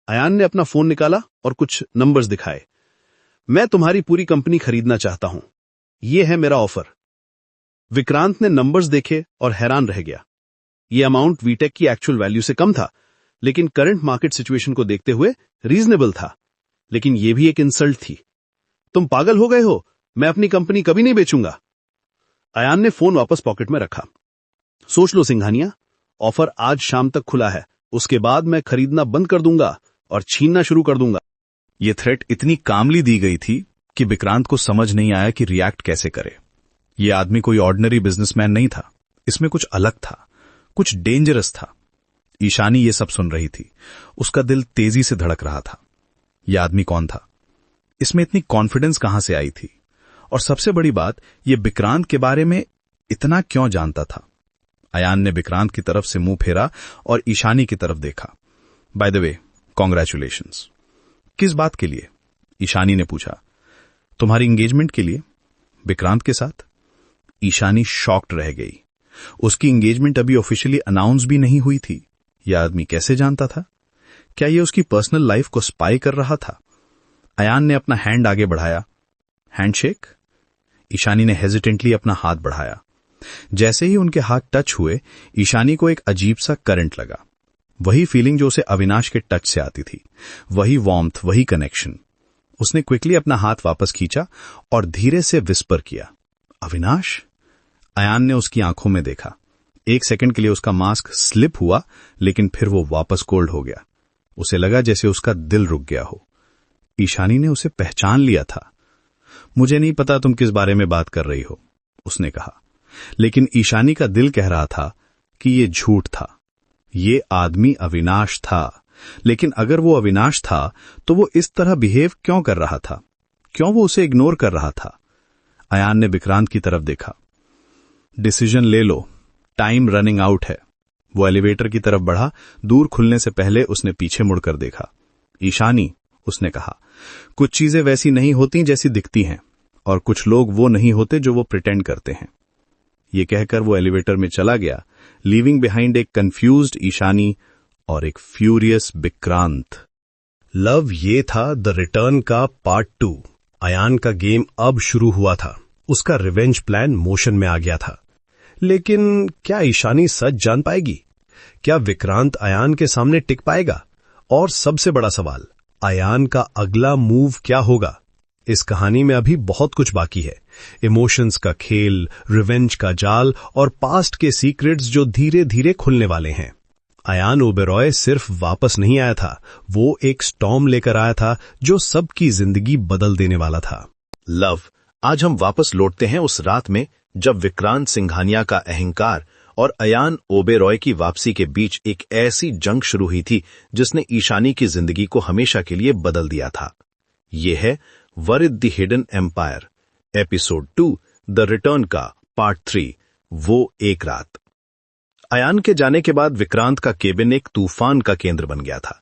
अयान ने अपना फोन निकाला और कुछ नंबर्स दिखाए। मैं तुम्हारी पूरी कंपनी खरीदना चाहता हूं। यह है मेरा ऑफर। विक्रांत ने नंबर्स देखे और हैरान रह गया। यह अमाउंट वीटेक की एक्चुअल वैल्यू से कम था, लेकिन करंट मार्केट सिचुएशन को देखते हुए रीजनेबल था। लेकिन यह भी एक इंसल्ट थी। तुम पागल हो गए हो? मैं अपनी कंपनी कभी नहीं बेचूंगा। अयान ने फोन वापस पॉकेट में रखा। सोच लो सिंघानिया, ऑफर आज शाम तक खुला है। उसके बाद मैं खरीदना बंद कर दूंगा और छीनना शुरू कर दूंगा। यह थ्रेट इतनी कामली दी गई थी कि विक्रांत को समझ नहीं आया कि रिएक्ट कैसे करे। यह आदमी कोई ऑर्डिनरी बिजनेसमैन नहीं था। इसमें कुछ अलग था, कुछ डेंजरस था। ईशानी ये सब सुन रही थी। उसका दिल तेजी से धड़क रहा था। यह आदमी कौन था? इसमें इतनी कॉन्फिडेंस कहां से आई थी? और सबसे बड़ी बात, यह विक्रांत के बारे में इतना क्यों जानता था? अयान ने विक्रांत की तरफ से मुंह फेरा और ईशानी की तरफ देखा। By the way, congratulations. किस बात के लिए? ईशानी ने पूछा। तुम्हारी एंगेजमेंट के लिए, विक्रांत के साथ। ईशानी शॉक्ड रह गई। उसकी एंगेजमेंट अभी ऑफिशियली अनाउंस भी नहीं हुई थी। यह आदमी कैसे जानता था? क्या यह उसकी पर्सनल लाइफ को स्पाई कर रहा था? अयान ने अपना हैंड आगे बढ़ाया। हैंडशेक? ईशानी ने हेजिटेंटली अपना हाथ बढ़ाया। जैसे ही उनके हाथ टच हुए, ईशानी को एक अजीब सा करंट लगा। वही फीलिंग जो उसे अविनाश के टच से आती थी, वही वार्मथ, वही कनेक्शन। उसने क्विकली अपना हाथ वापस खींचा और धीरे से विस्पर किया, अविनाश? अयान ने उसकी आंखों में देखा। 1 सेकंड के लिए उसका मास्क स्लिप हुआ, लेकिन फिर वो वापस कोल्ड हो गया। उसे लगा जैसे उसका दिल रुक गया हो। ईशानी ने उसे पहचान लिया था। मुझे नहीं पता तुम किस बारे में बात कर रही हो, उसने कहा। लेकिन ईशानी का दिल कह रहा था कि ये झूठ था। ये आदमी अविनाश था। लेकिन अगर वो अविनाश था तो वो इस तरह बिहेव क्यों कर रहा था? क्यों वो उसे इग्नोर कर रहा था? अयान ने विक्रांत की तरफ देखा। डिसीजन ले लो, टाइम रनिंग आउट है। वो एलिवेटर की तरफ बढ़ा। दूर खुलने से पहले उसने पीछे मुड़कर देखा। ईशानी, उसने कहा, कुछ चीजें वैसी नहीं होती जैसी दिखती हैं, और कुछ लोग वो नहीं होते जो वो प्रिटेंड करते हैं। ये कहकर वो एलिवेटर में चला गया, लीविंग बिहाइंड एक कंफ्यूज्ड ईशानी और एक फ्यूरियस विक्रांत। लव ये था द रिटर्न का पार्ट 2। अयान का गेम अब शुरू हुआ था। उसका रिवेंज प्लान मोशन में आ गया था। लेकिन क्या ईशानी सच जान पाएगी? क्या विक्रांत अयान के सामने टिक पाएगा? और सबसे बड़ा सवाल, अयान का अगला मूव क्या होगा? इस कहानी में अभी बहुत कुछ बाकी है। इमोशंस का खेल, रिवेंज का जाल और पास्ट के सीक्रेट्स जो धीरे धीरे खुलने वाले हैं। अयान ओबेरॉय सिर्फ वापस नहीं आया था, वो एक स्टॉर्म लेकर आया था जो सबकी जिंदगी बदल देने वाला था। लव, आज हम वापस लौटते हैं उस रात में जब विक्रांत सिंघानिया का अहंकार और अयान ओबेरॉय की वापसी के बीच एक ऐसी जंग शुरू हुई थी जिसने ईशानी की जिंदगी को हमेशा के लिए बदल दिया था। यह है वरिद the hidden empire, episode 2 the return का पार्ट 3, वो एक रात। अयान के जाने के बाद विक्रांत का केबिन एक तूफान का केंद्र बन गया था।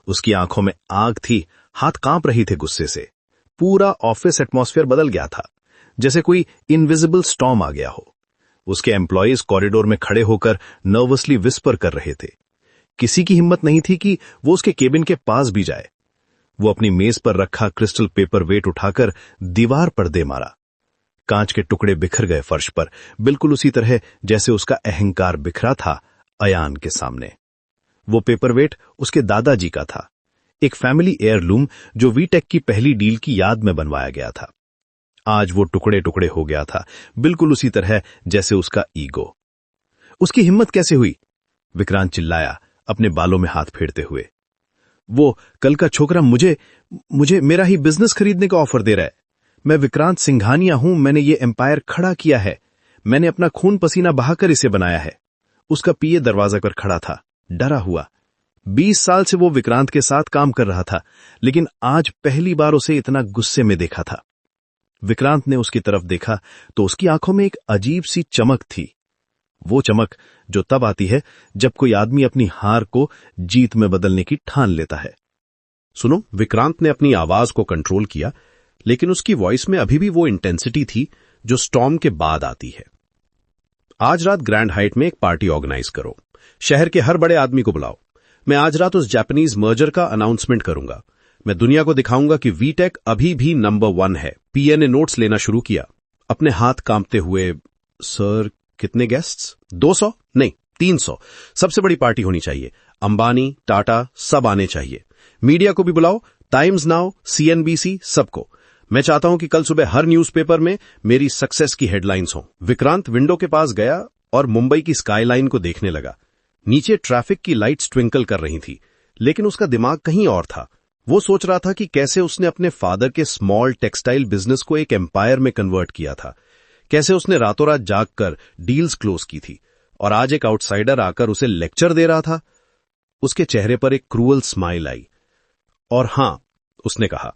उसकी आंखों में आग थी, हाथ कांप रही थे गुस्से से। पूरा ऑफिस एटमॉस्फेयर बदल गया था, जैसे कोई इनविजिबल स्टॉर्म आ गया हो। उसके एम्प्लॉयज कॉरिडोर में खड़े होकर नर्वसली विस्पर कर रहे थे। किसी की हिम्मत नहीं थी कि वो उसके केबिन के पास भी जाए। वो अपनी मेज पर रखा क्रिस्टल पेपर वेट उठाकर दीवार पर दे मारा। कांच के टुकड़े बिखर गए फर्श पर, बिल्कुल उसी तरह जैसे उसका अहंकार बिखरा था अयान के सामने। वो पेपरवेट उसके दादाजी का था, एक फैमिली एयरलूम जो वीटेक की पहली डील की याद में बनवाया गया था। आज वो टुकड़े टुकड़े हो गया था, बिल्कुल उसी तरह जैसे उसका ईगो। उसकी हिम्मत कैसे हुई? विक्रांत चिल्लाया, अपने बालों में हाथ फेरते हुए। वो कल का छोकरा मुझे मेरा ही बिजनेस खरीदने का ऑफर दे रहा है। मैं विक्रांत सिंघानिया हूं, मैंने ये एम्पायर खड़ा किया है, मैंने अपना खून पसीना बहाकर इसे बनाया है। उसका पीए दरवाजा पर खड़ा था, डरा हुआ। 20 साल से वो विक्रांत के साथ काम कर रहा था, लेकिन आज पहली बार उसे इतना गुस्से में देखा था। विक्रांत ने उसकी तरफ देखा तो उसकी आंखों में एक अजीब सी चमक थी, वो चमक जो तब आती है जब कोई आदमी अपनी हार को जीत में बदलने की ठान लेता है। सुनो, विक्रांत ने अपनी आवाज को कंट्रोल किया, लेकिन उसकी वॉइस में अभी भी वो इंटेंसिटी थी जो स्टॉर्म के बाद आती है। आज रात ग्रैंड हाइट में एक पार्टी ऑर्गेनाइज करो, शहर के हर बड़े आदमी को बुलाओ। मैं आज रात उस जापानीज मर्जर का अनाउंसमेंट करूंगा। मैं दुनिया को दिखाऊंगा कि वीटेक अभी भी नंबर 1 है। पीए ने नोट्स लेना शुरू किया, अपने हाथ कांपते हुए। सर, कितने गेस्ट्स? 200? नहीं, 300। सबसे बड़ी पार्टी होनी चाहिए। अंबानी, टाटा सब आने चाहिए। मीडिया को भी बुलाओ, टाइम्स नाउ, सीएनबीसी, सबको। मैं चाहता हूं कि कल सुबह हर न्यूज़पेपर में मेरी सक्सेस की हेडलाइंस हों। विक्रांत विंडो के पास गया और मुंबई की स्काईलाइन को देखने लगा। नीचे ट्रैफिक की लाइट्स ट्विंकल कर रही थी, लेकिन उसका दिमाग कहीं और था। वो सोच रहा था कि कैसे उसने अपने फादर के स्मॉल टेक्सटाइल बिजनेस को एक एम्पायर में कन्वर्ट किया था, कैसे उसने रातों रात जागकर डील्स क्लोज की थी, और आज एक आउटसाइडर आकर उसे लेक्चर दे रहा था। उसके चेहरे पर एक क्रूअल स्माइल आई। और हां, उसने कहा,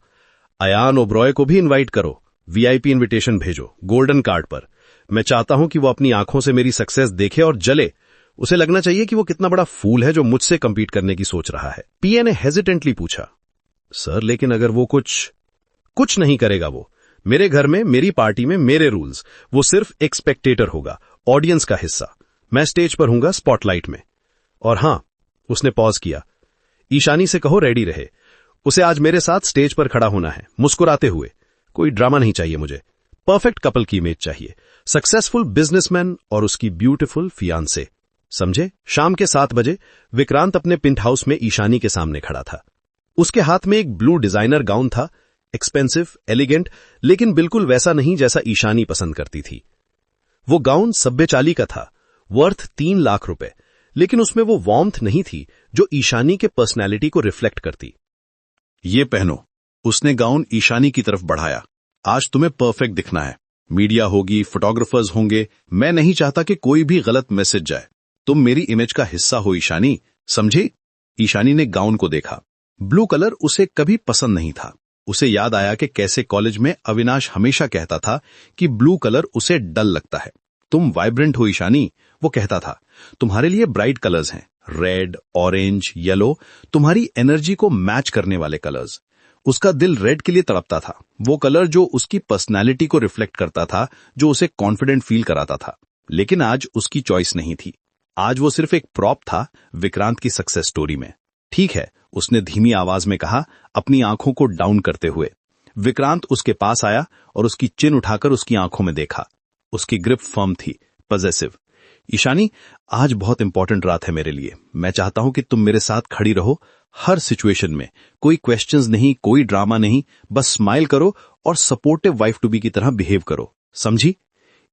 अयान ओब्रॉय को भी इनवाइट करो, वीआईपी इनविटेशन भेजो गोल्डन कार्ड पर। मैं चाहता हूं कि वो अपनी आंखों से मेरी सक्सेस देखे और जले। उसे लगना चाहिए कि वो कितना बड़ा फूल है जो मुझसे कंपीट करने की सोच रहा है। पीए ने हेजिटेंटली पूछा, सर, लेकिन अगर वो कुछ नहीं करेगा। वो मेरे घर में, मेरी पार्टी में, मेरे रूल्स। वो सिर्फ एक स्पेक्टेटर होगा, ऑडियंस का हिस्सा। मैं स्टेज पर हूंगा, स्पॉटलाइट में। और हां, उसने पॉज किया, ईशानी से कहो रेडी रहे। उसे आज मेरे साथ स्टेज पर खड़ा होना है, मुस्कुराते हुए। कोई ड्रामा नहीं चाहिए मुझे। परफेक्ट कपल की इमेज चाहिए, सक्सेसफुल बिजनेसमैन और उसकी ब्यूटीफुल फियांसे। समझे? शाम के 7 बजे विक्रांत अपने पिंट हाउस में ईशानी के सामने खड़ा था। उसके हाथ में एक ब्लू डिजाइनर गाउन था, एक्सपेंसिव, एलिगेंट, लेकिन बिल्कुल वैसा नहीं जैसा ईशानी पसंद करती थी। वो गाउन सभ्य चाली का था, वर्थ 3 लाख रुपए, लेकिन उसमें वो वार्मथ नहीं थी जो ईशानी के पर्सनैलिटी को रिफ्लेक्ट करती। ये पहनो, उसने गाउन ईशानी की तरफ बढ़ाया। आज तुम्हें परफेक्ट दिखना है। मीडिया होगी, फोटोग्राफर्स होंगे। मैं नहीं चाहता कि कोई भी गलत मैसेज जाए। तुम मेरी इमेज का हिस्सा हो ईशानी, समझी? ईशानी ने गाउन को देखा। ब्लू कलर उसे कभी पसंद नहीं था। उसे याद आया कि कैसे कॉलेज में अविनाश हमेशा कहता था कि ब्लू कलर उसे डल लगता है। तुम वाइब्रेंट हो ईशानी, वो कहता था। तुम्हारे लिए ब्राइट कलर्स हैं, रेड, ऑरेंज, येलो, तुम्हारी एनर्जी को मैच करने वाले कलर्स। उसका दिल रेड के लिए तड़पता था, वो कलर जो उसकी पर्सनैलिटी को रिफ्लेक्ट करता था, जो उसे कॉन्फिडेंट फील कराता था। लेकिन आज उसकी चॉइस नहीं थी। आज वो सिर्फ एक प्रॉप था विक्रांत की सक्सेस स्टोरी में। ठीक है, उसने धीमी आवाज में कहा, अपनी आंखों को डाउन करते हुए। विक्रांत उसके पास आया और उसकी चिन उठाकर उसकी आंखों में देखा। उसकी ग्रिप फर्म थी, पॉजेसिव। ईशानी, आज बहुत इंपॉर्टेंट रात है मेरे लिए। मैं चाहता हूं कि तुम मेरे साथ खड़ी रहो हर सिचुएशन में। कोई क्वेश्चंस नहीं, कोई ड्रामा नहीं, बस स्माइल करो और सपोर्टिव वाइफ टू बी की तरह बिहेव करो, समझी?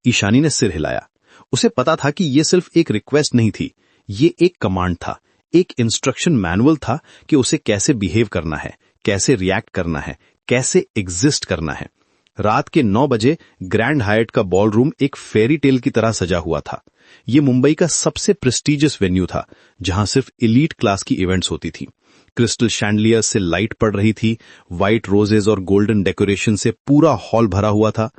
ईशानी ने सिर हिलाया। उसे पता था कि यह सिर्फ एक रिक्वेस्ट नहीं थी, ये एक कमांड था, एक इंस्ट्रक्शन मैनुअल था कि उसे कैसे बिहेव करना है, कैसे रिएक्ट करना है, कैसे एग्जिस्ट करना है। रात के 9 बजे ग्रैंड हायट का बॉलरूम एक फेरी टेल की तरह सजा हुआ था। ये मुंबई का सबसे प्रेस्टीजियस वेन्यू था, जहां सिर्फ एलीट क्लास की इवेंट्स होती थी। क्रिस्टल शैंडलियर से लाइट पड़ रही थी, व्हाइट रोजेज और गोल्डन डेकोरेशन से पूरा हॉल भरा हुआ था।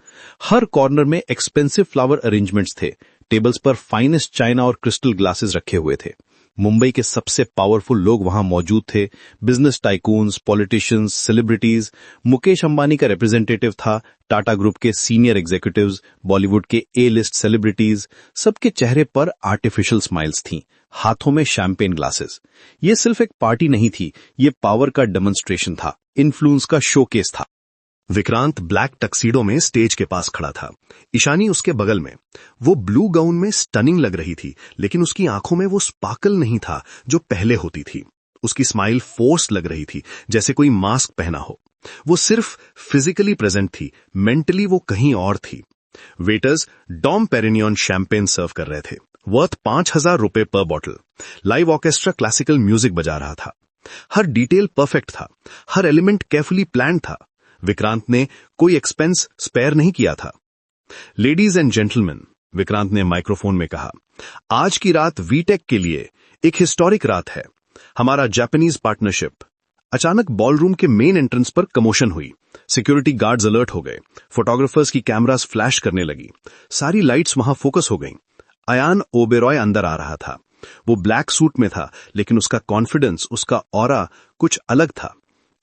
हर कॉर्नर में एक्सपेंसिव फ्लावर अरेंजमेंट्स थे। टेबल्स पर फाइनेस्ट चाइना और क्रिस्टल ग्लासेस रखे हुए थे। मुंबई के सबसे पावरफुल लोग वहां मौजूद थे। Business tycoons, politicians, celebrities. Mukesh Ambani का रिप्रेजेंटेटिव था, टाटा ग्रुप के सीनियर एग्जीक्यूटिव्स, बॉलीवुड के ए लिस्ट सेलिब्रिटीज। सबके चेहरे पर आर्टिफिशियल स्माइल्स थीं, हाथों में शैंपेन ग्लासेस। ये सिर्फ एक पार्टी नहीं थी, ये पावर का डेमोन्स्ट्रेशन था, इन्फ्लुएंस का शोकेस था। विक्रांत ब्लैक टक्सीडो में स्टेज के पास खड़ा था, ईशानी उसके बगल में। वो ब्लू गाउन में स्टनिंग लग रही थी, लेकिन उसकी आंखों में वो स्पार्कल नहीं था जो पहले होती थी। उसकी स्माइल फोर्स लग रही थी, जैसे कोई मास्क पहना हो। वो सिर्फ फिजिकली प्रेजेंट थी, मेंटली वो कहीं और थी। वेटर्स डॉम पेरिनियन शैंपेन सर्व कर रहे थे, वर्थ 5,000 रुपए पर bottle. Live orchestra classical music बजा रहा था। हर डिटेल परफेक्ट था, हर एलिमेंट केयरफुली प्लान था। विक्रांत ने कोई एक्सपेंस स्पेयर नहीं किया था। लेडीज एंड जेंटलमैन, विक्रांत ने माइक्रोफोन में कहा, आज की रात वीटेक के लिए एक हिस्टोरिक रात है। हमारा जापानीज पार्टनरशिप। अचानक बॉलरूम के मेन एंट्रेंस पर कमोशन हुई। सिक्योरिटी गार्ड्स अलर्ट हो गए, फोटोग्राफर्स की कैमरास फ्लैश करने लगी, सारी लाइट्स वहां फोकस हो गईं। अयान ओबेरॉय अंदर आ रहा था। वो ब्लैक सूट में था, लेकिन उसका कॉन्फिडेंस, उसका ऑरा कुछ अलग था।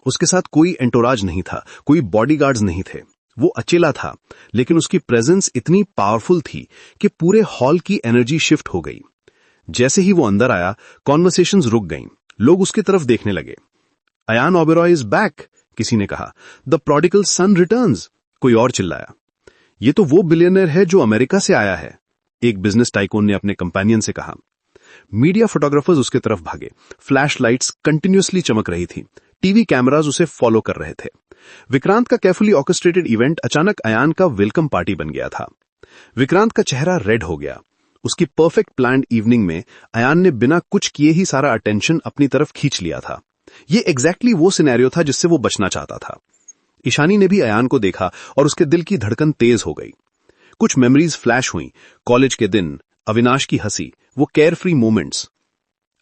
उसके साथ कोई एंटोराज नहीं था, कोई बॉडीगार्ड्स नहीं थे। वो अकेला था, लेकिन उसकी प्रेजेंस इतनी पावरफुल थी कि पूरे हॉल की एनर्जी शिफ्ट हो गई। जैसे ही वो अंदर आया, कॉन्वर्सेशंस रुक गईं, लोग उसकी तरफ देखने लगे। अयान ओबेरॉय इज बैक, किसी ने कहा। द प्रोडिगल सन रिटर्न्स, कोई और चिल्लाया। ये तो वो बिलियनर है जो अमेरिका से आया है, एक बिजनेस टाइकून ने अपने कंपेनियन से कहा। मीडिया फोटोग्राफर्स उसके तरफ भागे। फ्लैश लाइट्स कंटिन्यूअसली चमक रही थी, टीवी कैमराज उसे फॉलो कर रहे थे। विक्रांत का केयरफुली ऑर्केस्ट्रेटेड इवेंट अचानक अयान का वेलकम पार्टी बन गया था। विक्रांत का चेहरा रेड हो गया। उसकी परफेक्ट प्लान्ड इवनिंग में अयान ने बिना कुछ किए ही सारा अटेंशन अपनी तरफ खींच लिया था। ये एग्जैक्टली वो सिनेरियो था जिससे वो बचना चाहता था। ईशानी ने भी अयान को देखा और उसके दिल की धड़कन तेज हो गई। कुछ मेमोरीज फ्लैश हुई, कॉलेज के दिन, अविनाश की हंसी, वो carefree moments.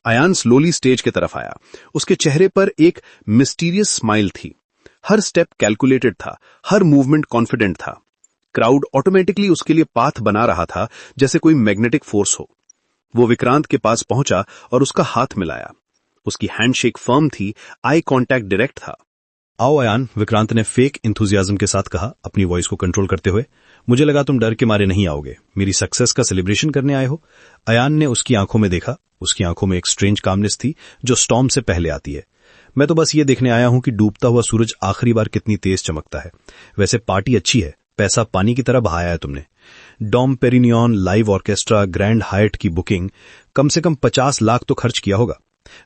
Ayan slowly stage के तरफ आया। उसके चेहरे पर एक मिस्टीरियस स्माइल थी। हर स्टेप कैलकुलेटेड था, हर मूवमेंट कॉन्फिडेंट था। क्राउड ऑटोमेटिकली उसके लिए पाथ बना रहा था, जैसे कोई मैग्नेटिक फोर्स हो। वो विक्रांत के पास पहुंचा और उसका हाथ मिलाया। उसकी हैंडशेक फर्म थी, आई कांटेक्ट डायरेक्ट था। आओ अयान, विक्रांत ने फेक इंथुजियाज्म के साथ कहा, अपनी वॉइस को कंट्रोल करते हुए। मुझे लगा तुम डर के मारे नहीं आओगे, मेरी सक्सेस का सेलिब्रेशन करने आए हो। अयान ने उसकी आंखों में देखा। उसकी आंखों में एक स्ट्रेंज कामनेस थी जो स्टॉर्म से पहले आती है। मैं तो बस ये देखने आया हूं कि डूबता हुआ सूरज आखिरी बार कितनी तेज चमकता है। वैसे पार्टी अच्छी है, पैसा पानी की तरह बहाया है तुमने। Dom Perignon, live orchestra, Grand Hyatt की बुकिंग, कम से कम 50 लाख तो खर्च किया होगा।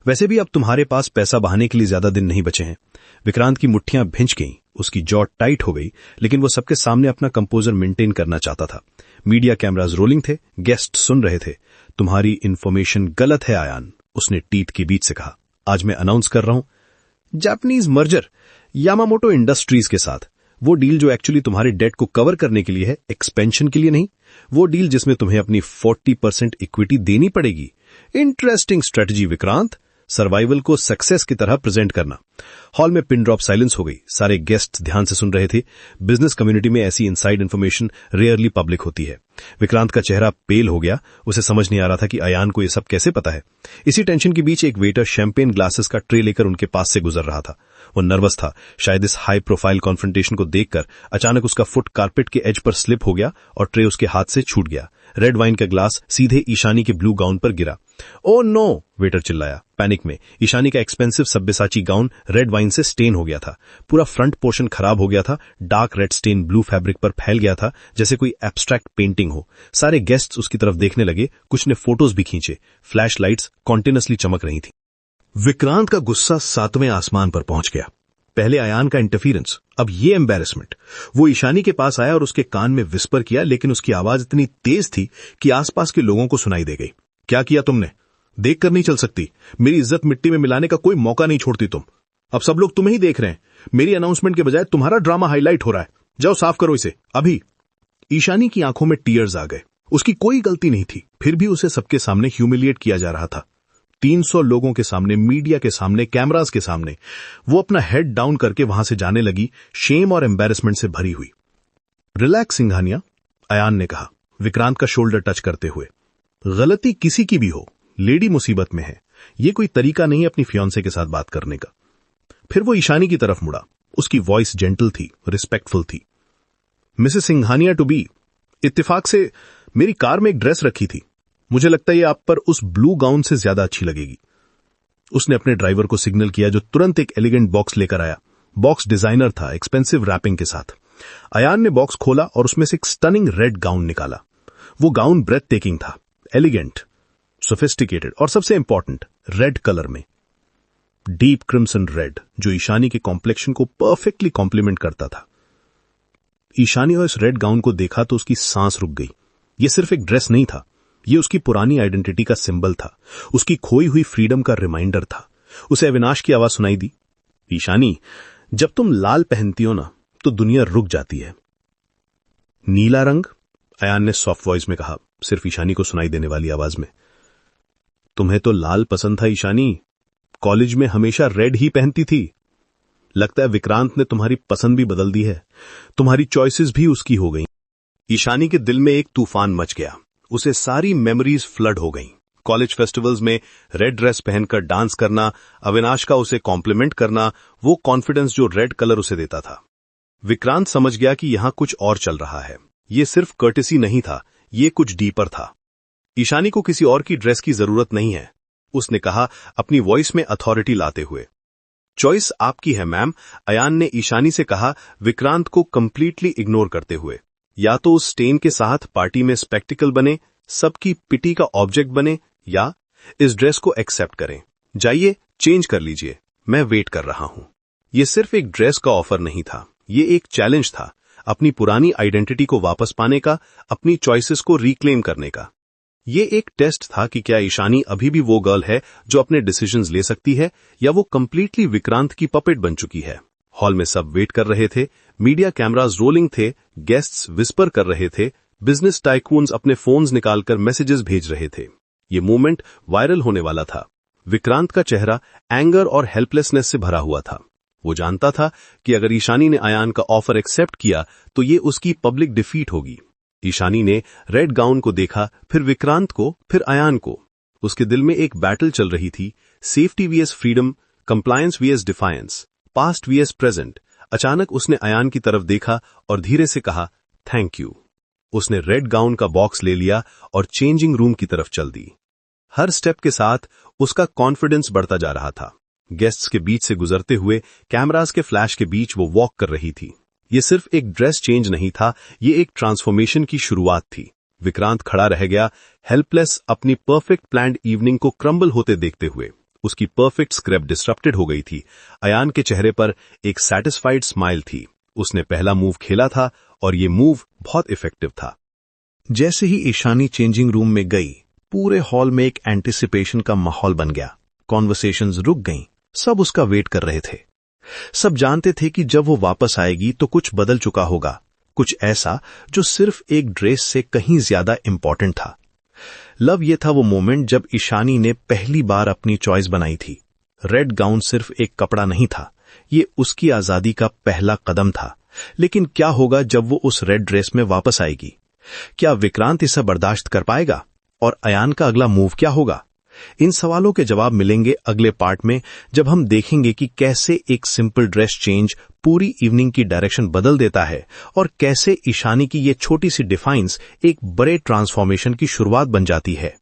वैसे भी अब तुम्हारे पास पैसा बहाने के लिए ज्यादा दिन नहीं बचे हैं। विक्रांत की मुट्ठियां भिंच गईं, उसकी जॉ टाइट हो गई, लेकिन वो सबके सामने अपना कंपोजर मेंटेन करना चाहता था। मीडिया कैमराज रोलिंग थे, गेस्ट सुन रहे थे। तुम्हारी इंफॉर्मेशन गलत है अयान, उसने टीथ के बीच से कहा। आज मैं अनाउंस कर रहा हूं जापानीज मर्जर यामामोटो इंडस्ट्रीज के साथ। वो डील जो एक्चुअली तुम्हारे डेट को कवर करने के लिए है, एक्सपेंशन के लिए नहीं। वो डील जिसमें तुम्हें अपनी 40% इक्विटी देनी पड़ेगी। इंटरेस्टिंग स्ट्रेटजी विक्रांत, सर्वाइवल को सक्सेस की तरह प्रेजेंट करना। हॉल में पिन ड्रॉप साइलेंस हो गई। सारे गेस्ट ध्यान से सुन रहे थे। बिजनेस कम्युनिटी में ऐसी इनसाइड इन्फॉर्मेशन रेयरली पब्लिक होती है। विक्रांत का चेहरा पेल हो गया। उसे समझ नहीं आ रहा था कि अयान को यह सब कैसे पता है। इसी टेंशन के बीच एक वेटर शैंपेन ग्लासेस का ट्रे लेकर उनके पास से गुजर रहा था। वो नर्वस था, शायद इस हाई प्रोफाइल कॉन्फ्रंटेशन को देखकर। अचानक उसका फुट कारपेट के एज पर स्लिप हो गया और ट्रे उसके हाथ से छूट गया। रेड वाइन का ग्लास सीधे ईशानी के ब्लू गाउन पर गिरा। ओ नो, वेटर चिल्लाया पैनिक में। ईशानी का expensive Sabyasachi gown red wine से स्टेन हो गया था। पूरा फ्रंट पोर्शन खराब हो गया था। Dark red stain blue fabric पर फैल गया था, जैसे कोई एब्स्ट्रैक्ट पेंटिंग हो। सारे गेस्ट्स उसकी तरफ देखने लगे। कुछ ने फोटोज भी खींचे। फ्लैश लाइट्स कॉन्टिन्यूअसली चमक रही थी। विक्रांत का गुस्सा 7वें आसमान पर पहुंच गया। पहले अयान का इंटरफीरेंस, अब ये एम्बैरेसमेंट। वो ईशानी के पास आया और उसके कान में विस्पर किया, लेकिन उसकी आवाज इतनी तेज थी कि आसपास के लोगों को सुनाई दे गई। क्या किया तुमने? देखकर नहीं चल सकती। मेरी इज्जत मिट्टी में मिलाने का कोई मौका नहीं छोड़ती तुम। अब सब लोग तुम्हें ही देख रहे हैं। मेरी अनाउंसमेंट के बजाय तुम्हारा ड्रामा हाईलाइट हो रहा है। जाओ साफ करो इसे अभी। ईशानी की आंखों में टीयर्स आ गए। उसकी कोई गलती नहीं थी, फिर भी उसे सबके सामने ह्यूमिलिएट किया जा रहा था। 300 लोगों के सामने, मीडिया के सामने, कैमरास के सामने। वो अपना हेड डाउन करके वहां से जाने लगी, शेम और एम्बैरेसमेंट से भरी हुई। रिलैक्स सिंघानिया, अयान ने कहा, विक्रांत का शोल्डर टच करते हुए। गलती किसी की भी हो, लेडी मुसीबत में है, ये कोई तरीका नहीं अपनी फियांसे के साथ बात करने का। फिर वो ईशानी की तरफ मुड़ा। उसकी वॉइस जेंटल थी, रिस्पेक्टफुल थी। मिसेस सिंघानिया टू बी, इत्तेफाक से मेरी कार में एक ड्रेस रखी थी, मुझे लगता है ये आप पर उस ब्लू गाउन से ज्यादा अच्छी लगेगी। उसने अपने ड्राइवर को सिग्नल किया, जो तुरंत एक एलिगेंट बॉक्स लेकर आया। बॉक्स डिजाइनर था, एक्सपेंसिव रैपिंग के साथ। अयान ने बॉक्स खोला और उसमें से एक स्टनिंग रेड गाउन निकाला। वो गाउन ब्रेथ टेकिंग था, एलिगेंट, सोफिस्टिकेटेड और सबसे इंपॉर्टेंट रेड कलर में, डीप क्रिम्सन रेड, जो ईशानी के कॉम्प्लेक्शन को परफेक्टली कॉम्प्लीमेंट करता था। ईशानी और इस रेड गाउन को देखा तो उसकी सांस रुक गई। यह सिर्फ एक ड्रेस नहीं था, यह उसकी पुरानी आइडेंटिटी का सिंबल था, उसकी खोई हुई फ्रीडम का रिमाइंडर था। उसे अविनाश की आवाज सुनाई दी, ईशानी, जब तुम लाल पहनती हो ना तो दुनिया रुक जाती है। नीला रंग, अयान ने सॉफ्ट वॉइस में कहा, सिर्फ ईशानी को सुनाई देने वाली आवाज में। तुम्हें तो लाल पसंद था ईशानी, कॉलेज में हमेशा रेड ही पहनती थी। लगता है विक्रांत ने तुम्हारी पसंद भी बदल दी है, तुम्हारी चॉइसेस भी उसकी हो गई। ईशानी के दिल में एक तूफान मच गया। उसे सारी मेमोरीज फ्लड हो गईं। कॉलेज फेस्टिवल्स में रेड ड्रेस पहनकर डांस करना, अविनाश का उसे कॉम्प्लीमेंट करना, वो कॉन्फिडेंस जो रेड कलर उसे देता था। विक्रांत समझ गया कि यहां कुछ और चल रहा है। ये सिर्फ कर्टेसी नहीं था, ये कुछ डीपर था। ईशानी को किसी और की ड्रेस की जरूरत नहीं है, उसने कहा अपनी वॉइस में अथॉरिटी लाते हुए। चॉइस आपकी है मैम, अयान ने ईशानी से कहा, विक्रांत को कंप्लीटली इग्नोर करते हुए। या तो उस स्टेन के साथ पार्टी में स्पेक्टिकल बने, सबकी पिटी का ऑब्जेक्ट बने, या इस ड्रेस को एक्सेप्ट करें। जाइए, चेंज कर लीजिए, मैं वेट कर रहा हूं। यह सिर्फ एक ड्रेस का ऑफर नहीं था, ये एक चैलेंज था, अपनी पुरानी आइडेंटिटी को वापस पाने का, अपनी चॉइसेस को रिक्लेम करने का। ये एक टेस्ट था कि क्या ईशानी अभी भी वो गर्ल है जो अपने डिसीजंस ले सकती है, या वो कंप्लीटली विक्रांत की पपेट बन चुकी है। हॉल में सब वेट कर रहे थे, मीडिया कैमरास रोलिंग थे, गेस्ट्स विस्पर कर रहे थे, बिजनेस टाइकून्स अपने फोन्स निकालकर मैसेजेस भेज रहे थे। ये मोमेंट वायरल होने वाला था। विक्रांत का चेहरा एंगर और हेल्पलेसनेस से भरा हुआ था। वो जानता था कि अगर ईशानी ने अयान का ऑफर एक्सेप्ट किया तो ये उसकी पब्लिक डिफीट होगी। ईशानी ने रेड गाउन को देखा, फिर विक्रांत को, फिर अयान को। उसके दिल में एक बैटल चल रही थी, safety vs freedom, compliance vs defiance, past vs present. अचानक उसने अयान की तरफ देखा और धीरे से कहा, थैंक यू। उसने रेड गाउन का बॉक्स ले लिया और चेंजिंग रूम की तरफ चल दी। हर स्टेप के साथ उसका कॉन्फिडेंस बढ़ता जा रहा था। गेस्ट्स के बीच से गुजरते हुए कैमरास के फ्लैश के बीच वो वॉक कर रही थी। ये सिर्फ एक ड्रेस चेंज नहीं था, ये एक ट्रांसफॉर्मेशन की शुरुआत थी। विक्रांत खड़ा रह गया, हेल्पलेस, अपनी परफेक्ट प्लान्ड इवनिंग को क्रम्बल होते देखते हुए। उसकी परफेक्ट स्क्रिप्ट डिसरप्टेड हो गई थी। अयान के चेहरे पर एक सैटिस्फाइड स्माइल थी। उसने पहला मूव खेला था और ये मूव बहुत इफेक्टिव था। जैसे ही ईशानी चेंजिंग रूम में गई, पूरे हॉल में एक एंटिसिपेशन का माहौल बन गया। कॉन्वर्सेशंस रुक गईं, सब उसका वेट कर रहे थे। सब जानते थे कि जब वो वापस आएगी तो कुछ बदल चुका होगा, कुछ ऐसा जो सिर्फ एक ड्रेस से कहीं ज्यादा इंपॉर्टेंट था। लव ये था वो मोमेंट जब ईशानी ने पहली बार अपनी चॉइस बनाई थी। रेड गाउन सिर्फ एक कपड़ा नहीं था, ये उसकी आजादी का पहला कदम था। लेकिन क्या होगा जब वो उस रेड ड्रेस में वापस आएगी? क्या विक्रांत इसे बर्दाश्त कर पाएगा? और अयान का अगला मूव क्या होगा? इन सवालों के जवाब मिलेंगे अगले पार्ट में, जब हम देखेंगे कि कैसे एक सिंपल ड्रेस चेंज पूरी इवनिंग की डायरेक्शन बदल देता है और कैसे ईशानी की ये छोटी सी डिफाइंस एक बड़े ट्रांसफॉर्मेशन की शुरुआत बन जाती है।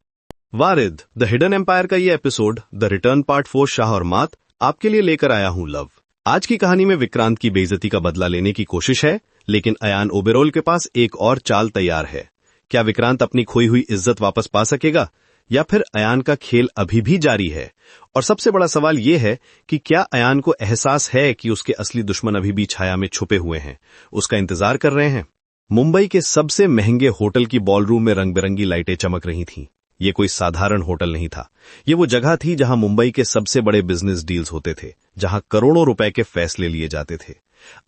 वारिद, द हिडन एम्पायर का ये episode the return part 4 Shah और मात आपके लिए लेकर आया हूं लव। आज की कहानी में विक्रांत की बेइज्जती का बदला लेने की कोशिश है, लेकिन अयान ओबेरॉल के पास एक और चाल तैयार है। क्या विक्रांत अपनी खोई हुई इज्जत वापस पा सकेगा, या फिर अयान का खेल अभी भी जारी है? और सबसे बड़ा सवाल यह है कि क्या अयान को एहसास है कि उसके असली दुश्मन अभी भी छाया में छुपे हुए हैं, उसका इंतजार कर रहे हैं? मुंबई के सबसे महंगे होटल की बॉलरूम में रंग बिरंगी लाइटें चमक रही थीं। ये कोई साधारण होटल नहीं था, ये वो जगह थी जहां मुंबई के सबसे बड़े बिजनेस डील्स होते थे, जहां करोड़ों रुपए के फैसले लिए जाते थे।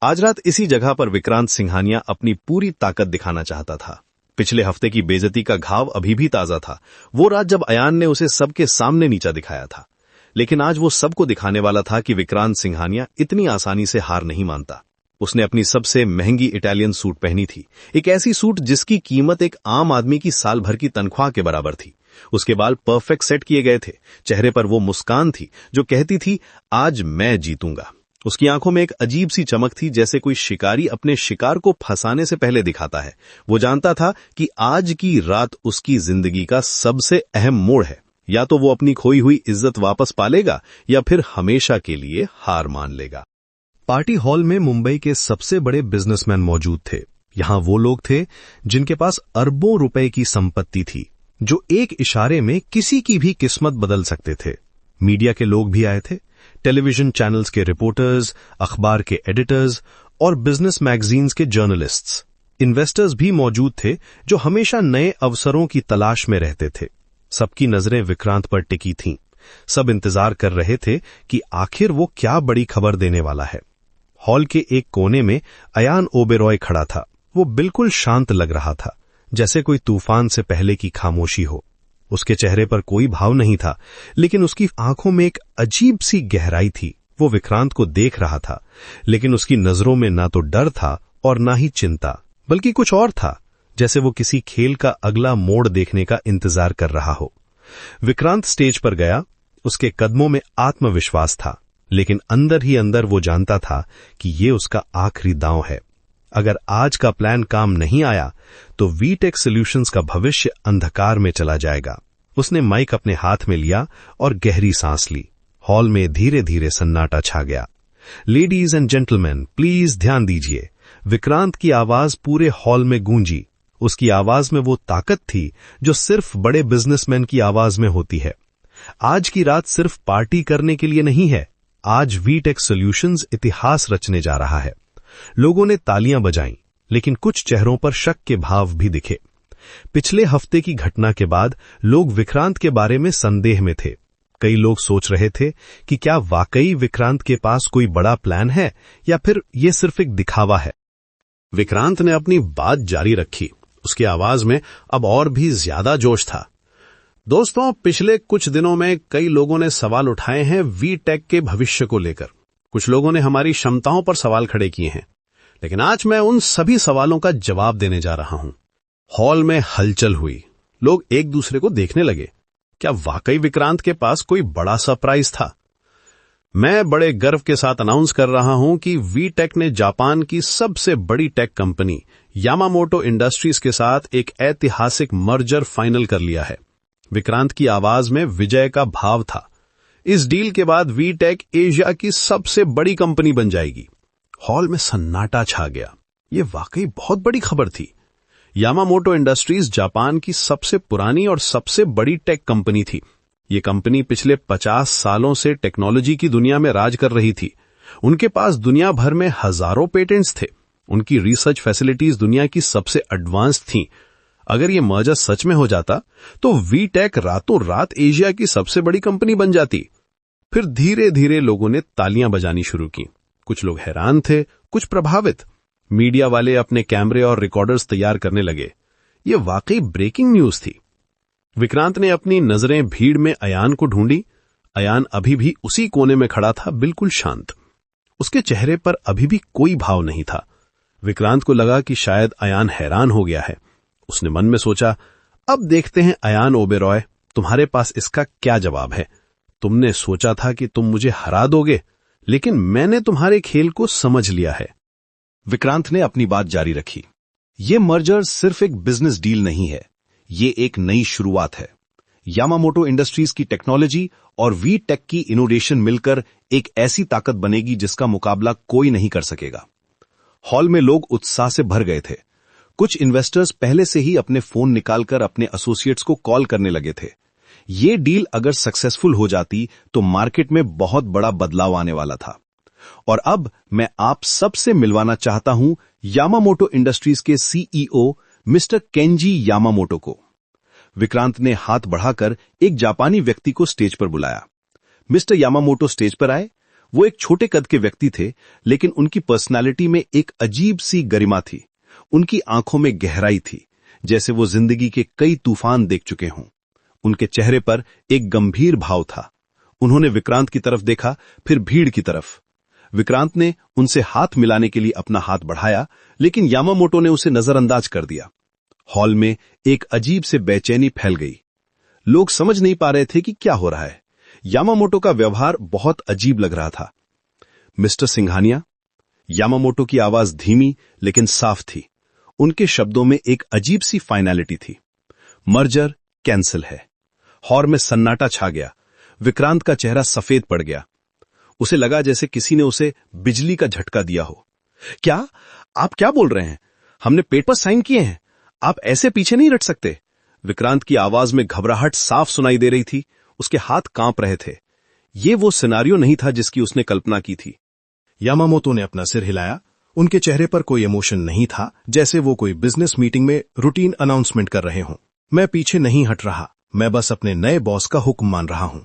आज रात इसी जगह पर विक्रांत सिंघानिया अपनी पूरी ताकत दिखाना चाहता था। पिछले हफ्ते की बेइज्जती का घाव अभी भी ताजा था। वो रात जब अयान ने उसे सबके सामने नीचा दिखाया था, लेकिन आज वो सबको दिखाने वाला था कि विक्रांत सिंघानिया इतनी आसानी से हार नहीं मानता। उसने अपनी सबसे महंगी इटालियन सूट पहनी थी, एक ऐसी सूट जिसकी कीमत एक आम आदमी की साल भर की तनख्वाह के बराबर थी। उसके बाल परफेक्ट सेट किए गए थे, चेहरे पर वो मुस्कान थी जो कहती थी आज मैं जीतूंगा। उसकी आंखों में एक अजीब सी चमक थी, जैसे कोई शिकारी अपने शिकार को फंसाने से पहले दिखाता है। वो जानता था कि आज की रात उसकी जिंदगी का सबसे अहम मोड़ है, या तो वो अपनी खोई हुई इज्जत वापस पालेगा या फिर हमेशा के लिए हार मान लेगा। पार्टी हॉल में मुंबई के सबसे बड़े बिजनेसमैन मौजूद थे। यहां वो लोग थे जिनके पास अरबों रुपए की संपत्ति थी, जो एक इशारे में किसी की भी किस्मत बदल सकते थे। मीडिया के लोग भी आए थे, टेलीविजन चैनल्स के रिपोर्टर्स, अखबार के एडिटर्स और बिजनेस मैगजीन्स के जर्नलिस्ट्स। इन्वेस्टर्स भी मौजूद थे जो हमेशा नए अवसरों की तलाश में रहते थे। सबकी नजरें विक्रांत पर टिकी थीं। सब इंतजार कर रहे थे कि आखिर वो क्या बड़ी खबर देने वाला है। हॉल के एक कोने में अयान ओबेरॉय खड़ा था। वो बिल्कुल शांत लग रहा था, जैसे कोई तूफान से पहले की खामोशी हो। उसके चेहरे पर कोई भाव नहीं था, लेकिन उसकी आंखों में एक अजीब सी गहराई थी। वो विक्रांत को देख रहा था, लेकिन उसकी नजरों में ना तो डर था और ना ही चिंता, बल्कि कुछ और था, जैसे वो किसी खेल का अगला मोड़ देखने का इंतजार कर रहा हो। विक्रांत स्टेज पर गया। उसके कदमों में आत्मविश्वास था, लेकिन अंदर ही अंदर वो जानता था कि ये उसका आखिरी दांव है। अगर आज का प्लान काम नहीं आया तो वीटेक सॉल्यूशंस का भविष्य अंधकार में चला जाएगा। उसने माइक अपने हाथ में लिया और गहरी सांस ली। हॉल में धीरे धीरे सन्नाटा छा गया। लेडीज एंड जेंटलमैन, प्लीज ध्यान दीजिए। विक्रांत की आवाज पूरे हॉल में गूंजी। उसकी आवाज में वो ताकत थी जो सिर्फ बड़े बिजनेसमैन की आवाज में होती है। आज की रात सिर्फ पार्टी करने के लिए नहीं है। आज वीटेक सॉल्यूशंस इतिहास रचने जा रहा है। लोगों ने तालियां बजाईं, लेकिन कुछ चेहरों पर शक के भाव भी दिखे। पिछले हफ्ते की घटना के बाद लोग विक्रांत के बारे में संदेह में थे। कई लोग सोच रहे थे कि क्या वाकई विक्रांत के पास कोई बड़ा प्लान है या फिर ये सिर्फ एक दिखावा है। विक्रांत ने अपनी बात जारी रखी। उसकी आवाज में अब और भी ज्यादा जोश था। दोस्तों, पिछले कुछ दिनों में कई लोगों ने सवाल उठाए हैं वीटेक के भविष्य को लेकर। कुछ लोगों ने हमारी क्षमताओं पर सवाल खड़े किए हैं, लेकिन आज मैं उन सभी सवालों का जवाब देने जा रहा हूं। हॉल में हलचल हुई। लोग एक दूसरे को देखने लगे। क्या वाकई विक्रांत के पास कोई बड़ा सरप्राइज था? मैं बड़े गर्व के साथ अनाउंस कर रहा हूं कि वीटेक ने जापान की सबसे बड़ी टेक कंपनी यामामोटो इंडस्ट्रीज के साथ एक ऐतिहासिक मर्जर फाइनल कर लिया है। विक्रांत की आवाज में विजय का भाव था। इस डील के बाद वीटेक एशिया की सबसे बड़ी कंपनी बन जाएगी। हॉल में सन्नाटा छा गया। ये वाकई बहुत बड़ी खबर थी। यामामोटो इंडस्ट्रीज जापान की सबसे पुरानी और सबसे बड़ी टेक कंपनी थी। ये कंपनी पिछले 50 सालों से टेक्नोलॉजी की दुनिया में राज कर रही थी। उनके पास दुनिया भर में हजारों पेटेंट्स थे। उनकी रिसर्च फैसिलिटीज दुनिया की सबसे एडवांस थीं। अगर ये मर्जर सच में हो जाता तो वीटेक रातों रात एशिया की सबसे बड़ी कंपनी बन जाती। फिर धीरे धीरे लोगों ने तालियां बजानी शुरू की। कुछ लोग हैरान थे, कुछ प्रभावित। मीडिया वाले अपने कैमरे और रिकॉर्डर्स तैयार करने लगे। ये वाकई ब्रेकिंग न्यूज थी। विक्रांत ने अपनी नजरें भीड़ में अयान को ढूंढी। अयान अभी भी उसी कोने में खड़ा था, बिल्कुल शांत। उसके चेहरे पर अभी भी कोई भाव नहीं था। विक्रांत को लगा कि शायद अयान हैरान हो गया है। उसने मन में सोचा, अब देखते हैं अयान ओबेरॉय, तुम्हारे पास इसका क्या जवाब है। तुमने सोचा था कि तुम मुझे हरा दोगे, लेकिन मैंने तुम्हारे खेल को समझ लिया है। विक्रांत ने अपनी बात जारी रखी। ये मर्जर सिर्फ एक बिजनेस डील नहीं है, ये एक नई शुरुआत है। यामामोटो इंडस्ट्रीज की टेक्नोलॉजी और वीटेक की इनोवेशन मिलकर एक ऐसी ताकत बनेगी जिसका मुकाबला कोई नहीं कर सकेगा। हॉल में लोग उत्साह से भर गए थे। कुछ इन्वेस्टर्स पहले से ही अपने फोन निकालकर अपने एसोसिएट्स को कॉल करने लगे थे। ये डील अगर सक्सेसफुल हो जाती तो मार्केट में बहुत बड़ा बदलाव आने वाला था। और अब मैं आप सबसे मिलवाना चाहता हूं यामामोटो इंडस्ट्रीज के सीईओ मिस्टर केंजी यामामोटो को। विक्रांत ने हाथ बढ़ाकर एक जापानी व्यक्ति को स्टेज पर बुलाया। मिस्टर यामामोटो स्टेज पर आए। वो एक छोटे कद के व्यक्ति थे, लेकिन उनकी पर्सनालिटी में एक अजीब सी गरिमा थी। उनकी आंखों में गहराई थी, जैसे वो जिंदगी के कई तूफान देख चुके हों। उनके चेहरे पर एक गंभीर भाव था। उन्होंने विक्रांत की तरफ देखा, फिर भीड़ की तरफ। विक्रांत ने उनसे हाथ मिलाने के लिए अपना हाथ बढ़ाया, लेकिन यामामोटो ने उसे नजरअंदाज कर दिया। हॉल में एक अजीब से बेचैनी फैल गई। लोग समझ नहीं पा रहे थे कि क्या हो रहा है। यामामोटो का व्यवहार बहुत अजीब लग रहा था। मिस्टर सिंघानिया, यामामोटो की आवाज धीमी लेकिन साफ थी। उनके शब्दों में एक अजीब सी फाइनलिटी थी। मर्जर कैंसिल है। हॉल में सन्नाटा छा गया। विक्रांत का चेहरा सफेद पड़ गया। उसे लगा जैसे किसी ने उसे बिजली का झटका दिया हो। क्या? आप क्या बोल रहे हैं? हमने पेपर साइन किए हैं। आप ऐसे पीछे नहीं रट सकते। विक्रांत की आवाज में घबराहट साफ सुनाई दे रही थी। उसके हाथ कांप रहे थे। ये वो सिनारियो नहीं था जिसकी उसने कल्पना की थी। यामामोतो ने अपना सिर हिलाया। उनके चेहरे पर कोई इमोशन नहीं था, जैसे वो कोई बिजनेस मीटिंग में रूटीन अनाउंसमेंट कर रहे हों। मैं पीछे नहीं हट रहा, मैं बस अपने नए बॉस का हुक्म मान रहा हूं।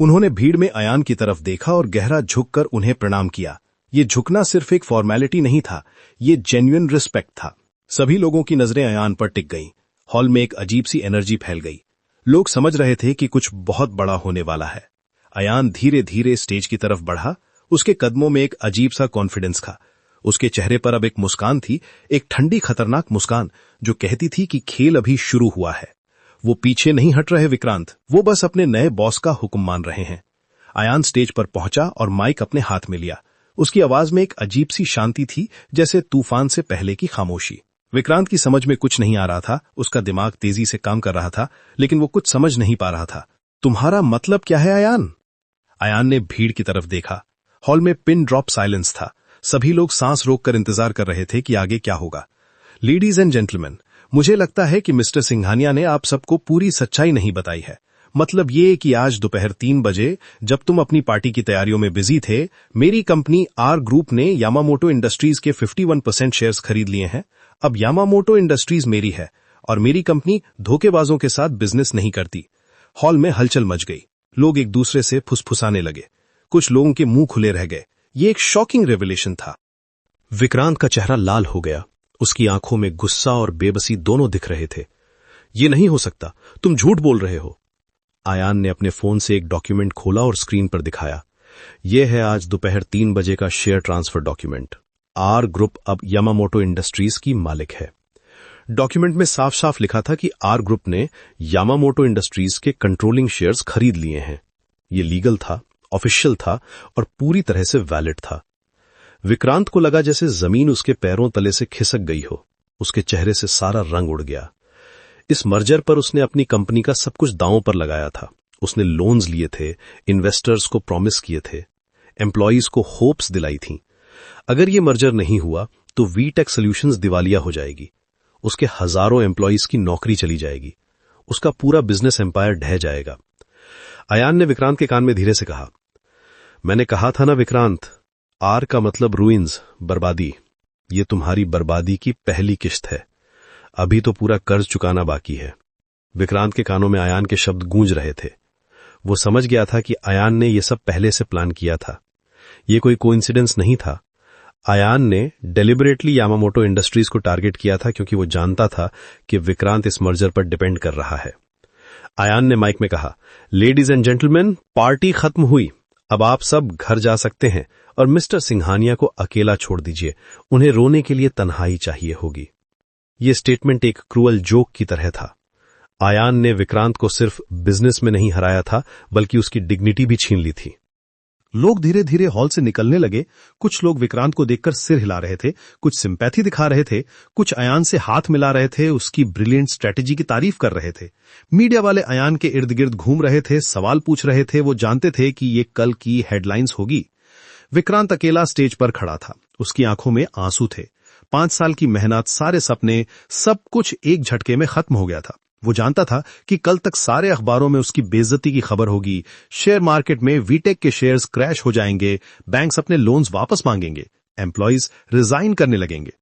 उन्होंने भीड़ में अयान की तरफ देखा और गहरा झुककर उन्हें प्रणाम किया। ये झुकना सिर्फ एक फॉर्मेलिटी नहीं था, ये जेन्युइन रिस्पेक्ट था। सभी लोगों की नजरें अयान पर टिक गईं। हॉल में एक अजीब सी एनर्जी फैल गई। लोग समझ रहे थे कि कुछ बहुत बड़ा होने वाला है। अयान धीरे धीरे स्टेज की तरफ बढ़ा। उसके कदमों में एक अजीब सा कॉन्फिडेंस था। उसके चेहरे पर अब एक मुस्कान थी, एक ठंडी खतरनाक मुस्कान जो कहती थी कि खेल अभी शुरू हुआ है। वो पीछे नहीं हट रहे विक्रांत, वो बस अपने नए बॉस का हुक्म मान रहे हैं। अयान स्टेज पर पहुंचा और माइक अपने हाथ में लिया। उसकी आवाज में एक अजीब सी शांति थी, जैसे तूफान से पहले की खामोशी। विक्रांत की समझ में कुछ नहीं आ रहा था। उसका दिमाग तेजी से काम कर रहा था, लेकिन वो कुछ समझ नहीं पा रहा था। तुम्हारा मतलब क्या है अयान? अयान ने भीड़ की तरफ देखा। हॉल में पिन ड्रॉप साइलेंस था। सभी लोग सांस रोककर इंतजार कर रहे थे कि आगे क्या होगा। लेडीज एंड जेंटलमैन, मुझे लगता है कि मिस्टर सिंघानिया ने आप सबको पूरी सच्चाई नहीं बताई है। मतलब ये कि आज दोपहर 3 बजे जब तुम अपनी पार्टी की तैयारियों में बिजी थे, मेरी कंपनी आर ग्रुप ने यामामोटो इंडस्ट्रीज के 51% शेयर्स खरीद लिए हैं। अब यामामोटो इंडस्ट्रीज मेरी है और मेरी कंपनी धोखेबाजों के साथ बिजनेस नहीं करती। हॉल में हलचल मच गई। लोग एक दूसरे से फुसफुसाने लगे। कुछ लोगों के मुंह खुले रह गए। ये एक शॉकिंग रेवलेशन था। विक्रांत का चेहरा लाल हो गया। उसकी आंखों में गुस्सा और बेबसी दोनों दिख रहे थे। ये नहीं हो सकता, तुम झूठ बोल रहे हो। आयान ने अपने फोन से एक डॉक्यूमेंट खोला और स्क्रीन पर दिखाया। यह है आज दोपहर 3 बजे का share transfer document. R group अब यामामोटो इंडस्ट्रीज की मालिक है। डॉक्यूमेंट में साफ साफ लिखा था कि आर ग्रुप ने यामामोटो इंडस्ट्रीज के कंट्रोलिंग शेयर्स खरीद लिए हैं। ये लीगल था, ऑफिशियल था और पूरी तरह से वैलिड था। विक्रांत को लगा जैसे जमीन उसके पैरों तले से खिसक गई हो। उसके चेहरे से सारा रंग उड़ गया। इस मर्जर पर उसने अपनी कंपनी का सब कुछ दांव पर लगाया था। उसने लोन्स लिए थे, इन्वेस्टर्स को प्रॉमिस किए थे, एम्प्लॉयज को होप्स दिलाई थी। अगर ये मर्जर नहीं हुआ तो वीटेक सॉल्यूशंस दिवालिया हो जाएगी। उसके हजारों एम्प्लॉयज की नौकरी चली जाएगी। उसका पूरा बिजनेस एम्पायर ढह जाएगा। अयान ने विक्रांत के कान में धीरे से कहा, मैंने कहा था ना विक्रांत, आर का मतलब रूइंस, बर्बादी। ये तुम्हारी बर्बादी की पहली किश्त है। अभी तो पूरा कर्ज चुकाना बाकी है। विक्रांत के कानों में अयान के शब्द गूंज रहे थे। वो समझ गया था कि अयान ने यह सब पहले से प्लान किया था। ये कोई कोइंसिडेंस नहीं था। अयान ने डेलिबरेटली यामामोटो इंडस्ट्रीज को टारगेट किया था, क्योंकि वो जानता था कि विक्रांत इस मर्जर पर डिपेंड कर रहा है। अयान ने माइक में कहा, लेडीज एंड जेंटलमैन, पार्टी खत्म हुई। अब आप सब घर जा सकते हैं और मिस्टर सिंघानिया को अकेला छोड़ दीजिए। उन्हें रोने के लिए तन्हाई चाहिए होगी। ये स्टेटमेंट एक क्रूअल जोक की तरह था। अयान ने विक्रांत को सिर्फ बिजनेस में नहीं हराया था, बल्कि उसकी डिग्निटी भी छीन ली थी। लोग धीरे धीरे हॉल से निकलने लगे। कुछ लोग विक्रांत को देखकर सिर हिला रहे थे, कुछ सिंपैथी दिखा रहे थे, कुछ अयान से हाथ मिला रहे थे, उसकी ब्रिलियंट स्ट्रेटेजी की तारीफ कर रहे थे। मीडिया वाले अयान के इर्द गिर्द घूम रहे थे, सवाल पूछ रहे थे। वो जानते थे कि ये कल की हेडलाइंस होगी। विक्रांत अकेला स्टेज पर खड़ा था। उसकी आंखों में आंसू थे। 5 साल की मेहनत, सारे सपने, सब कुछ एक झटके में खत्म हो गया था। वो जानता था कि कल तक सारे अखबारों में उसकी बेइज्जती की खबर होगी। शेयर मार्केट में वीटेक के शेयर्स क्रैश हो जाएंगे, बैंक्स अपने लोन्स वापस मांगेंगे, एम्प्लॉयज रिजाइन करने लगेंगे।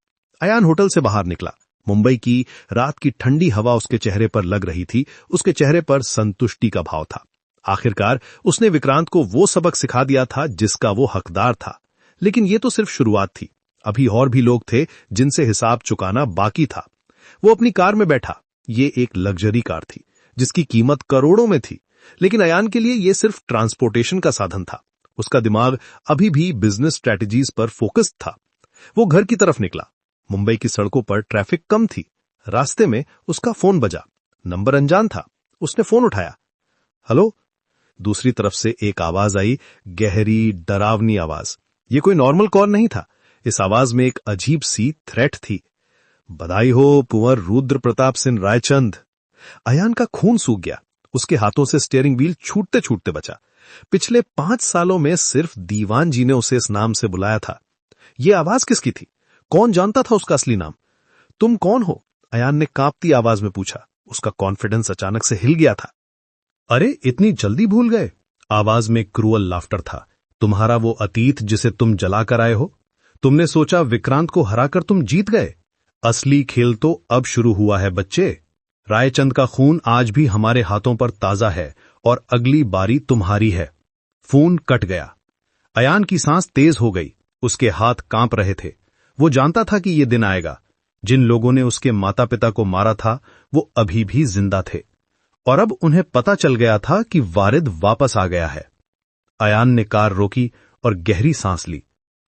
अयान होटल से बाहर निकला। मुंबई की रात की ठंडी हवा उसके चेहरे पर लग रही थी। उसके चेहरे पर संतुष्टि का भाव था। आखिरकार उसने विक्रांत को वो सबक सिखा दिया था जिसका वो हकदार था। लेकिन ये तो सिर्फ शुरुआत थी। अभी और भी लोग थे जिनसे हिसाब चुकाना बाकी था। वो अपनी कार में बैठा। ये एक लग्जरी कार थी जिसकी कीमत करोड़ों में थी, लेकिन अयान के लिए ये सिर्फ ट्रांसपोर्टेशन का साधन था। उसका दिमाग अभी भी बिजनेस स्ट्रैटेजीज पर फोकस्ड था। वो घर की तरफ निकला। मुंबई की सड़कों पर ट्रैफिक कम थी। रास्ते में उसका फोन बजा। नंबर अनजान था। उसने फोन उठाया। हेलो। दूसरी तरफ से एक आवाज आई, गहरी डरावनी आवाज। ये कोई नॉर्मल कॉल नहीं था। इस आवाज में एक अजीब सी थ्रेट थी। बधाई हो कुंवर रुद्र प्रताप सिंह रायचंद। अयान का खून सूख गया। उसके हाथों से स्टीयरिंग व्हील छूटते छूटते बचा। पिछले 5 सालों में सिर्फ दीवान जी ने उसे इस नाम से बुलाया था। ये आवाज किसकी थी? कौन जानता था उसका असली नाम? तुम कौन हो? अयान ने कांपती आवाज में पूछा। उसका कॉन्फिडेंस अचानक से हिल गया था। अरे इतनी जल्दी भूल गए? आवाज में क्रूअल लाफ्टर था। तुम्हारा वो अतीत जिसे तुम जलाकर आए हो? तुमने सोचा विक्रांत को हराकर तुम जीत गए? असली खेल तो अब शुरू हुआ है बच्चे। रायचंद का खून आज भी हमारे हाथों पर ताजा है और अगली बारी तुम्हारी है। फोन कट गया। अयान की सांस तेज हो गई। उसके हाथ कांप रहे थे। वो जानता था कि यह दिन आएगा। जिन लोगों ने उसके माता पिता को मारा था वो अभी भी जिंदा थे और अब उन्हें पता चल गया था कि वारिद वापस आ गया है। अयान ने कार रोकी और गहरी सांस ली।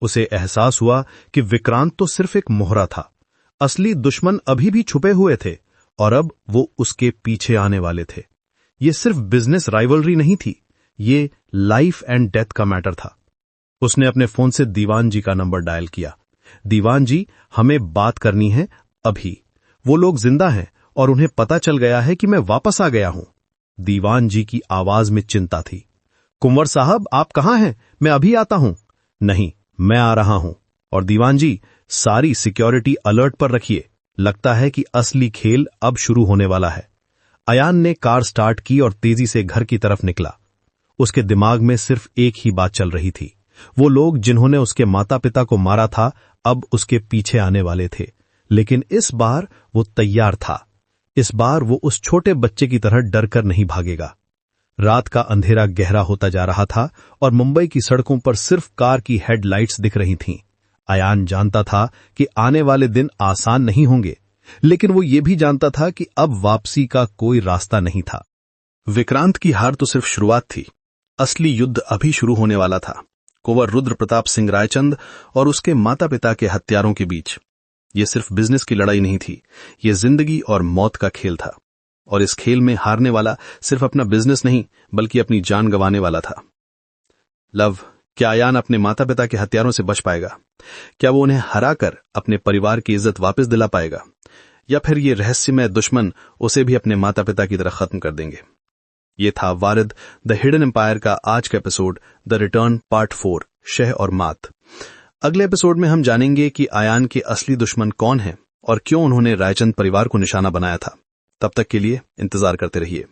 उसे एहसास हुआ कि विक्रांत तो सिर्फ एक मोहरा था। असली दुश्मन अभी भी छुपे हुए थे और अब वो उसके पीछे आने वाले थे। ये सिर्फ बिजनेस राइवलरी नहीं थी, ये लाइफ एंड डेथ का मैटर था। उसने अपने फोन से दीवान जी का नंबर डायल किया। दीवान जी, हमें बात करनी है अभी। वो लोग जिंदा हैं और उन्हें पता चल गया है कि मैं वापस आ गया हूं। दीवान जी की आवाज में चिंता थी। कुंवर साहब, आप कहां हैं? मैं अभी आता हूं। नहीं, मैं आ रहा हूं। और दीवान जी, सारी सिक्योरिटी अलर्ट पर रखिए। लगता है कि असली खेल अब शुरू होने वाला है। अयान ने कार स्टार्ट की और तेजी से घर की तरफ निकला। उसके दिमाग में सिर्फ एक ही बात चल रही थी। वो लोग जिन्होंने उसके माता पिता को मारा था अब उसके पीछे आने वाले थे। लेकिन इस बार वो तैयार था। इस बार वो उस छोटे बच्चे की तरह डरकर नहीं भागेगा। रात का अंधेरा गहरा होता जा रहा था और मुंबई की सड़कों पर सिर्फ कार की हेडलाइट्स दिख रही थीं। अयान जानता था कि आने वाले दिन आसान नहीं होंगे, लेकिन वो ये भी जानता था कि अब वापसी का कोई रास्ता नहीं था। विक्रांत की हार तो सिर्फ शुरुआत थी। असली युद्ध अभी शुरू होने वाला था। कुंवर रुद्र प्रताप सिंह रायचंद और उसके माता पिता के हत्यारों के बीच। ये सिर्फ बिजनेस की लड़ाई नहीं थी, ये जिंदगी और मौत का खेल था। और इस खेल में हारने वाला सिर्फ अपना बिजनेस नहीं बल्कि अपनी जान गंवाने वाला था। लव, क्या अयान अपने माता पिता के हत्यारों से बच पाएगा? क्या वो उन्हें हराकर अपने परिवार की इज्जत वापस दिला पाएगा? या फिर ये रहस्यमय दुश्मन उसे भी अपने माता पिता की तरह खत्म कर देंगे? ये था वारिद द हिडन एम्पायर का आज का एपिसोड, द रिटर्न पार्ट 4, शह और मात। अगले एपिसोड में हम जानेंगे कि अयान के असली दुश्मन कौन हैं और क्यों उन्होंने रायचंद परिवार को निशाना बनाया था। तब तक के लिए इंतजार करते रहिए।